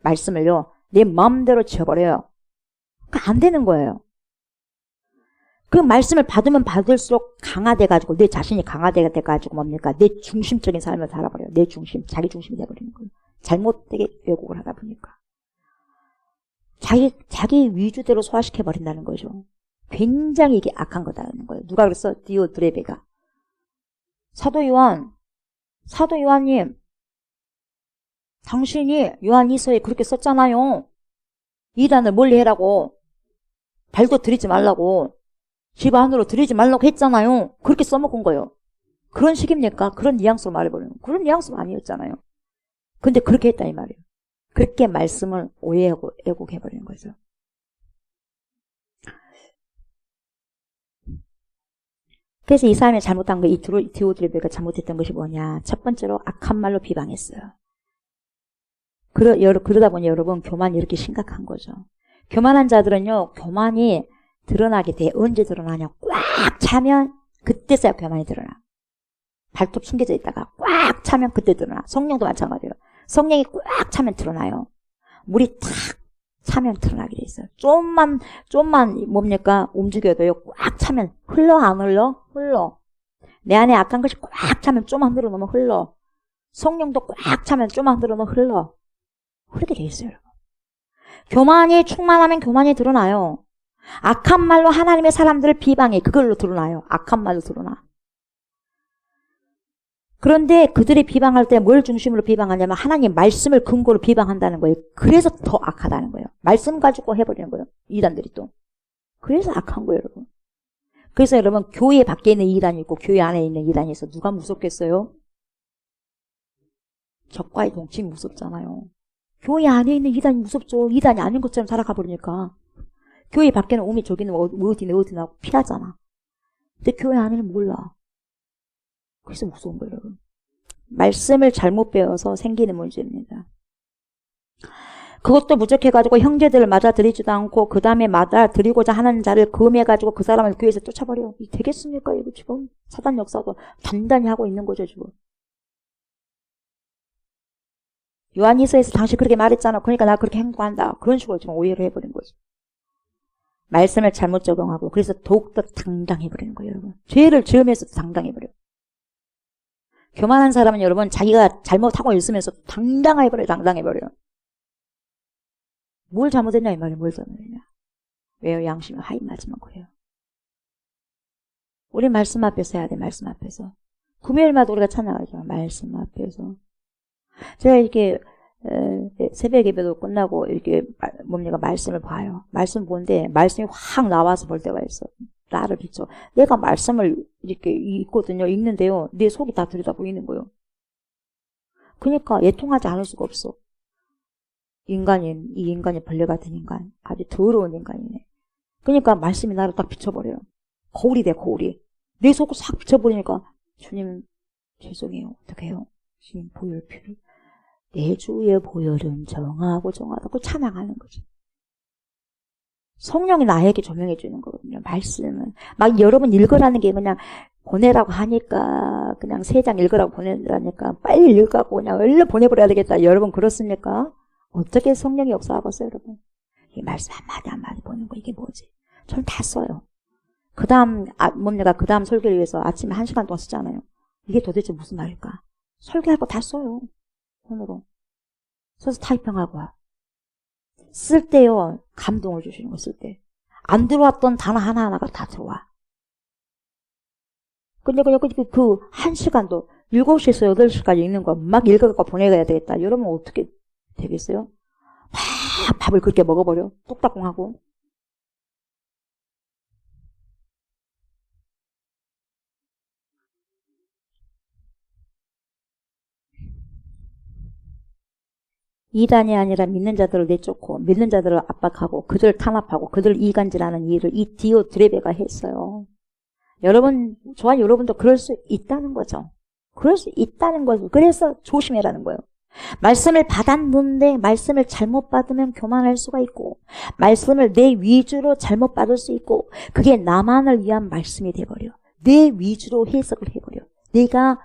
말씀을요 내 마음대로 지어버려요. 그러니까 안 되는 거예요. 그 말씀을 받으면 받을수록 강화돼가지고 내 자신이 강화돼가지고 뭡니까? 내 중심적인 삶을 살아버려요. 내 중심, 자기 중심이 돼버리는 거예요. 잘못되게 왜곡을 하다 보니까. 자기 위주대로 소화시켜버린다는 거죠. 굉장히 이게 악한 거다라는 거예요. 누가 그랬어? 디오드레베가. 사도 요한님, 당신이 요한 이서에 그렇게 썼잖아요. 이단을 멀리 해라고. 발도 들이지 말라고. 집 안으로 들이지 말라고 했잖아요. 그렇게 써먹은 거예요. 그런 식입니까? 그런 뉘앙스로 말해버리는 거예요. 그런 뉘앙스가 아니었잖아요. 근데 그렇게 했다 이 말이에요. 그렇게 말씀을 오해하고 왜곡해버리는 거죠. 그래서 이 사람이 잘못한 거, 이 디오드레베가 잘못했던 것이 뭐냐. 첫 번째로 악한 말로 비방했어요. 그러다 보니 여러분 교만이 이렇게 심각한 거죠. 교만한 자들은요. 교만이 드러나게 돼. 언제 드러나냐. 꽉 차면 그때서야 교만이 드러나. 발톱 숨겨져 있다가 꽉 차면 그때 드러나. 성령도 마찬가지예요. 성령이 꽉 차면 드러나요. 물이 탁 차면 드러나게 돼 있어요. 좀만 뭡니까? 움직여도요. 꽉 차면 흘러 안 흘러? 흘러. 내 안에 악한 것이 꽉 차면 좀만 흘러놓으면 흘러. 성령도 꽉 차면 좀만 흘러놓으면 흘러. 흐르게 돼 있어요. 여러분. 교만이 충만하면 교만이 드러나요. 악한 말로 하나님의 사람들을 비방해. 그걸로 드러나요. 악한 말로 드러나. 그런데 그들이 비방할 때 뭘 중심으로 비방하냐면 하나님 말씀을 근거로 비방한다는 거예요. 그래서 더 악하다는 거예요. 말씀 가지고 해버리는 거예요. 이단들이 또. 그래서 악한 거예요, 여러분. 그래서 여러분 교회 밖에 있는 이단이 있고 교회 안에 있는 이단이 있어. 누가 무섭겠어요? 적과의 동침이 무섭잖아요. 교회 안에 있는 이단이 무섭죠. 이단이 아닌 것처럼 살아가 버리니까. 교회 밖에는 오미 저기는 어디 나고 피하잖아. 근데 교회 안에는 몰라. 그래서 무서운 거예요, 여러분. 말씀을 잘못 배워서 생기는 문제입니다. 그것도 부족해가지고 형제들을 맞아들이지도 않고 그 다음에 맞아들이고자 하는 자를 금해가지고 그 사람을 교회에서 쫓아버려. 되겠습니까? 이거 지금 사단 역사도 단단히 하고 있는 거죠, 지금. 요한일서에서 당신 그렇게 말했잖아. 그러니까 나 그렇게 행동한다. 그런 식으로 지금 오해를 해버린 거죠. 말씀을 잘못 적용하고 그래서 더욱더 당당해버리는 거예요, 여러분. 죄를 지으면서도 당당해버려요. 교만한 사람은 여러분 자기가 잘못하고 있으면서 당당해버려요. 뭘 잘못했냐 이 말이에요. 뭘 잘못했냐. 왜요? 양심이 하이 맞으면 그래요. 우리 말씀 앞에서 해야 돼. 말씀 앞에서. 금요일마다 우리가 찬양하죠. 말씀 앞에서. 제가 이렇게 새벽 예배도 끝나고 이렇게 말씀을 봐요. 말씀 보는데 말씀이 확 나와서 볼 때가 있어. 나를 비춰. 내가 말씀을 이렇게 읽거든요. 읽는데요. 내 속이 다 들여다 보이는 거예요. 그러니까 애통하지 않을 수가 없어. 이 인간이 벌레 같은 인간. 아주 더러운 인간이네. 그러니까 말씀이 나를 딱 비춰버려요. 거울이 돼, 거울이. 내 속을 싹 비춰버리니까 주님 죄송해요. 어떻게 해요? 주님 보혈표를. 내 주의 보혈은 정하고 정하다. 그 찬양하는 거죠. 성령이 나에게 조명해 주는 거거든요. 말씀은. 막 여러분 읽으라는 게 그냥 보내라고 하니까 그냥 3장 읽으라고 보내라니까 빨리 읽어갖고 그냥 얼른 보내버려야 되겠다. 여러분 그렇습니까? 어떻게 성령이 역사하겠어요, 여러분? 이 말씀 한마디 보는 거 이게 뭐지? 저는 다 써요. 그 다음 설교를 위해서 아침에 1시간 동안 쓰잖아요. 이게 도대체 무슨 말일까? 설교할 거 다 써요. 손으로. 써서 타이핑하고 와. 쓸 때요, 감동을 주시는 거 쓸 때. 안 들어왔던 단어 하나하나가 다 들어와. 근데 그 1시간도 7시에서 8시까지 읽는 거 막 읽어갖고 보내야 되겠다. 여러분 어떻게 되겠어요? 막 밥을 그렇게 먹어버려. 뚝딱공하고. 이단이 아니라 믿는 자들을 내쫓고 믿는 자들을 압박하고 그들을 탄압하고 그들을 이간질하는 일을 이 디오드레베가 했어요. 여러분, 저와 여러분도 그럴 수 있다는 거죠. 그럴 수 있다는 거죠. 그래서 조심해라는 거예요. 말씀을 받았는데 말씀을 잘못 받으면 교만할 수가 있고 말씀을 내 위주로 잘못 받을 수 있고 그게 나만을 위한 말씀이 돼버려. 내 위주로 해석을 해버려. 내가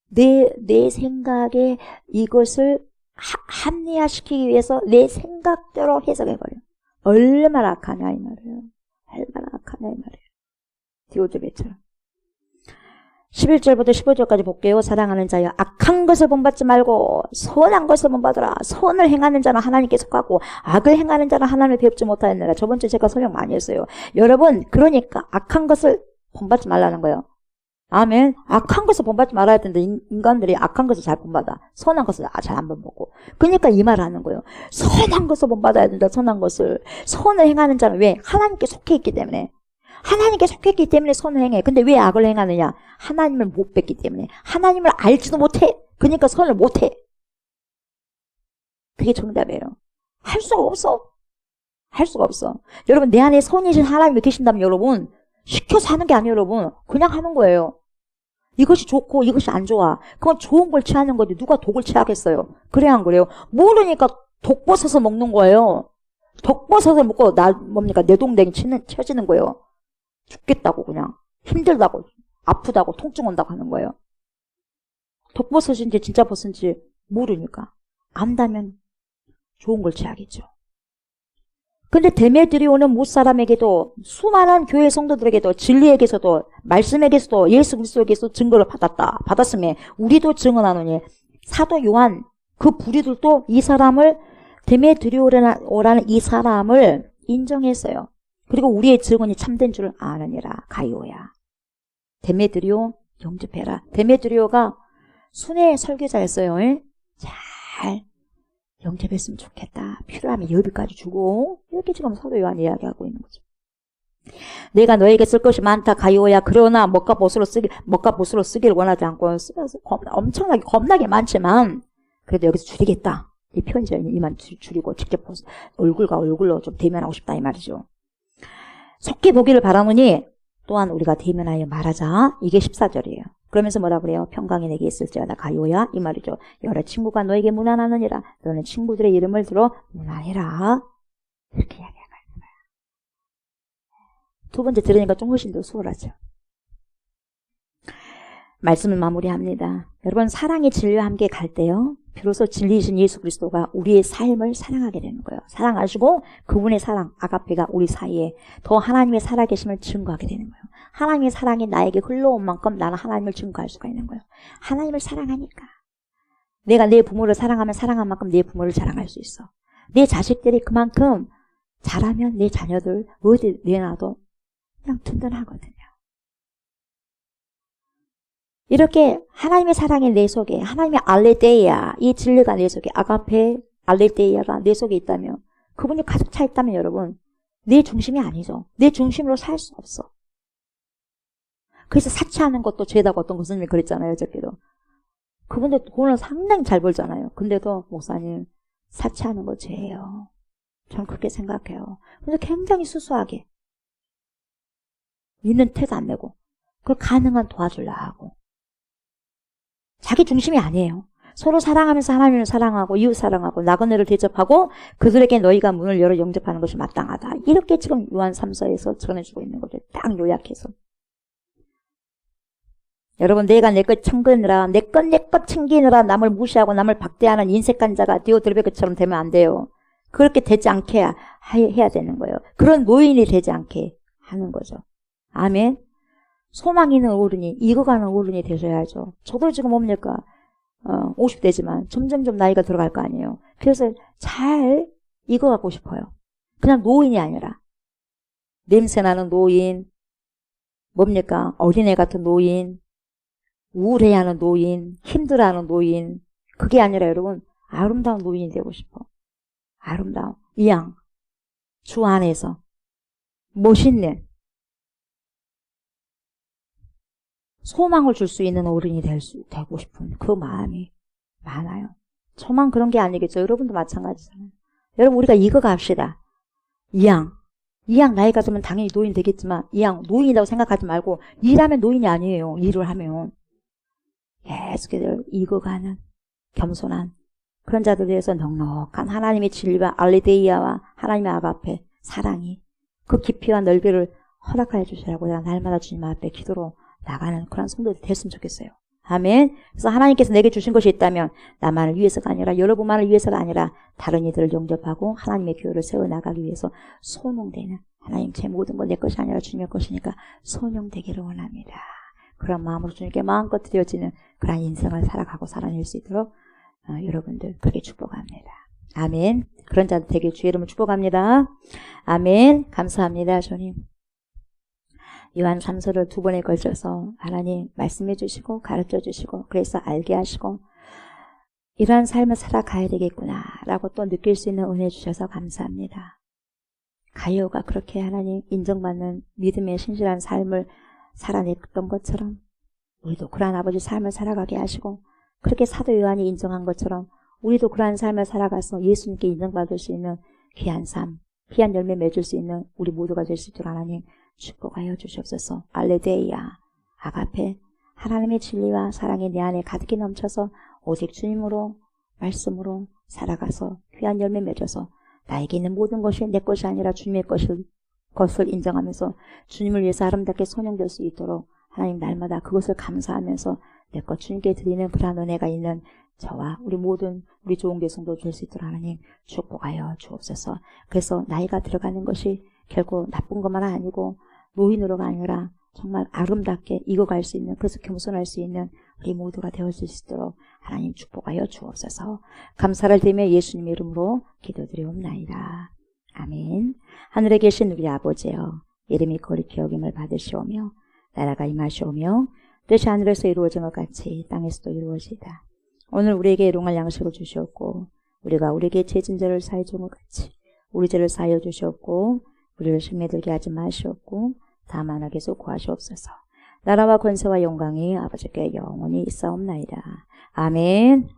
내 생각에 이것을 합리화시키기 위해서 내 생각대로 해석해버려. 얼마나 악하냐 이 말이에요. 얼마나 악하냐 이 말이에요. 디오드레처럼. 11절부터 15절까지 볼게요. 사랑하는 자여 악한 것을 본받지 말고 선한 것을 본받으라. 선을 행하는 자는 하나님께 속하고 악을 행하는 자는 하나님을 배웁지 못하였느라. 저번주에 제가 설명 많이 했어요. 여러분 그러니까 악한 것을 본받지 말라는 거예요. 아멘. 악한 것을 본받지 말아야 되는데 인간들이 악한 것을 잘 본받아. 선한 것을 잘 안 본받고. 그러니까 이 말을 하는 거예요. 선한 것을 본받아야 된다. 선한 것을. 선을 행하는 자는 왜? 하나님께 속해 있기 때문에. 하나님께 속했기 때문에 선을 행해. 근데 왜 악을 행하느냐? 하나님을 못 뵙기 때문에. 하나님을 알지도 못해. 그러니까 선을 못해. 그게 정답이에요. 할 수가 없어. 할 수가 없어. 여러분 내 안에 선이신 하나님이 계신다면 여러분 시켜서 하는 게 아니에요. 여러분 그냥 하는 거예요. 이것이 좋고 이것이 안 좋아. 그건 좋은 걸 취하는 거지. 누가 독을 취하겠어요. 그래야 안 그래요? 모르니까 독버섯을 먹는 거예요. 독버섯을 먹고 뇌동댕이 쳐지는 거예요. 죽겠다고 그냥 힘들다고 아프다고 통증 온다고 하는 거예요. 독버섯인지 진짜 버섯인지 모르니까 안다면 좋은 걸 취하겠죠. 근데 데메드리오는 못사람에게도 수많은 교회 성도들에게도 진리에게서도 말씀에게서도 예수 그리스도에게서 증거를 받았음에 우리도 증언하노니 사도 요한 그 부류들도 이 사람을 데메드리오라는 이 사람을 인정했어요. 그리고 우리의 증언이 참된 줄 아느니라. 가이오야. 데메드리오 영접해라. 데메드리오가 순회 설교자였어요. 잘 영접했으면 좋겠다. 필요하면 여비까지 주고 이렇게 지금 사도 요한이 이야기하고 있는 거죠. 내가 너에게 쓸 것이 많다. 가이오야. 그러나 먹과 보수로 쓰기를 원하지 않고 쓰면서 겁나게 많지만 그래도 여기서 줄이겠다. 이 편지에 이만 줄이고 직접 얼굴과 얼굴로 좀 대면하고 싶다 이 말이죠. 속히 보기를 바라노니 또한 우리가 대면하여 말하자. 이게 14절이에요. 그러면서 뭐라 그래요? 평강이 내게 있을지어다 가요야 이 말이죠. 여러 친구가 너에게 문안하느니라. 너는 친구들의 이름을 들어 문안해라. 이렇게 이야기하는 거예요. 두 번째 들으니까 좀 훨씬 더 수월하죠. 말씀을 마무리합니다. 여러분 사랑의 진리와 함께 갈 때요. 비로소 진리이신 예수 그리스도가 우리의 삶을 사랑하게 되는 거예요. 사랑하시고 그분의 사랑, 아가페가 우리 사이에 더 하나님의 살아계심을 증거하게 되는 거예요. 하나님의 사랑이 나에게 흘러온 만큼 나는 하나님을 증거할 수가 있는 거예요. 하나님을 사랑하니까. 내가 내 부모를 사랑하면 사랑한 만큼 내 부모를 자랑할 수 있어. 내 자식들이 그만큼 잘하면 내 자녀들 어디 내놔도 그냥 든든하거든요. 이렇게 하나님의 사랑이 내 속에, 하나님의 알레데이아, 이 진리가 내 속에, 아가페 알레데이아가 내 속에 있다면, 그분이 가득 차 있다면 여러분, 내 중심이 아니죠. 내 중심으로 살 수 없어. 그래서 사치하는 것도 죄다고 어떤 교수님이 그랬잖아요, 저께도. 그분들 돈을 상당히 잘 벌잖아요. 근데도 목사님, 사치하는 거 죄예요. 저는 그렇게 생각해요. 그래서 굉장히 수수하게 있는 태도 안 내고, 그걸 가능한 도와주려 하고. 자기 중심이 아니에요. 서로 사랑하면서 하나님을 사랑하고 이웃 사랑하고 나그네를 대접하고 그들에게 너희가 문을 열어 영접하는 것이 마땅하다. 이렇게 지금 요한 3서에서 전해주고 있는 거죠. 딱 요약해서. 여러분 내가 내 것 챙기느라 내 것 챙기느라 남을 무시하고 남을 박대하는 인색한 자가 디오드르베크처럼 되면 안 돼요. 그렇게 되지 않게 해야 되는 거예요. 그런 노인이 되지 않게 하는 거죠. 아멘. 소망 있는 어른이, 익어가는 어른이 되셔야죠. 저도 지금 뭡니까? 50대지만 점점점 나이가 들어갈 거 아니에요. 그래서 잘 익어가고 싶어요. 그냥 노인이 아니라. 냄새나는 노인, 뭡니까? 어린애 같은 노인, 우울해하는 노인, 힘들어하는 노인. 그게 아니라 여러분, 아름다운 노인이 되고 싶어. 아름다운. 이양. 주 안에서. 멋있는. 소망을 줄 수 있는 어른이 되고 싶은 그 마음이 많아요. 저만 그런 게 아니겠죠. 여러분도 마찬가지잖아요. 여러분 우리가 이거 갑시다. 이양 나이가 들면 당연히 노인 되겠지만 이양 노인이라고 생각하지 말고 일하면 노인이 아니에요. 일을 하면 계속해서 익어가는 겸손한 그런 자들에 대해서 넉넉한 하나님의 진리와 알레데이아와 하나님의 아가페 사랑이 그 깊이와 넓이를 허락하여 주시라고 내가 날마다 주님 앞에 기도로 나가는 그런 성도들이 됐으면 좋겠어요. 아멘. 그래서 하나님께서 내게 주신 것이 있다면 나만을 위해서가 아니라 여러분만을 위해서가 아니라 다른 이들을 영접하고 하나님의 교회를 세워나가기 위해서 소명되는 하나님 제 모든 건 내 것이 아니라 주님의 것이니까 소명되기를 원합니다. 그런 마음으로 주님께 마음껏 드려지는 그런 인생을 살아가고 살아낼 수 있도록 여러분들 그렇게 축복합니다. 아멘. 그런 자들 되길 주의 이름으로 축복합니다. 아멘. 감사합니다. 주님. 요한 3서를 두 번에 걸쳐서 하나님 말씀해 주시고 가르쳐 주시고 그래서 알게 하시고 이러한 삶을 살아가야 되겠구나 라고 또 느낄 수 있는 은혜 주셔서 감사합니다. 가요가 그렇게 하나님 인정받는 믿음의 신실한 삶을 살아냈던 것처럼 우리도 그러한 아버지 삶을 살아가게 하시고 그렇게 사도 요한이 인정한 것처럼 우리도 그러한 삶을 살아가서 예수님께 인정받을 수 있는 귀한 삶, 귀한 열매 맺을 수 있는 우리 모두가 될 수 있도록 하나님 축복하여 주시옵소서. 알레데이아, 아가페, 하나님의 진리와 사랑이 내 안에 가득히 넘쳐서 오직 주님으로 말씀으로 살아가서 귀한 열매 맺어서 나에게 있는 모든 것이 내 것이 아니라 주님의 것을 인정하면서 주님을 위해서 아름답게 소명될 수 있도록 하나님 날마다 그것을 감사하면서 내 것 주님께 드리는 그러한 은혜가 있는 저와 우리 모든 우리 좋은 교성도 줄 수 있도록 하나님 축복하여 주옵소서. 그래서 나이가 들어가는 것이 결코 나쁜 것만 아니고 노인으로가 아니라 정말 아름답게 익어갈 수 있는 그래서 겸손할 수 있는 우리 모두가 되어질 수 있도록 하나님 축복하여 주옵소서. 감사를 드리며 예수님 이름으로 기도드리옵나이다. 아멘. 하늘에 계신 우리 아버지여 이름이 거룩히 여김을 받으시오며 나라가 임하시오며 뜻이 하늘에서 이루어진 것 같이 땅에서도 이루어지이다. 오늘 우리에게 일용할 양식을 주시옵고 우리가 우리에게 죄진 죄를 사해 준 것 같이 우리 죄를 사하여 주시옵고 우리를 시험에 들게 하지 마시옵고 다만 악에서 구하시옵소서. 나라와 권세와 영광이 아버지께 영원히 있사옵나이다. 아멘.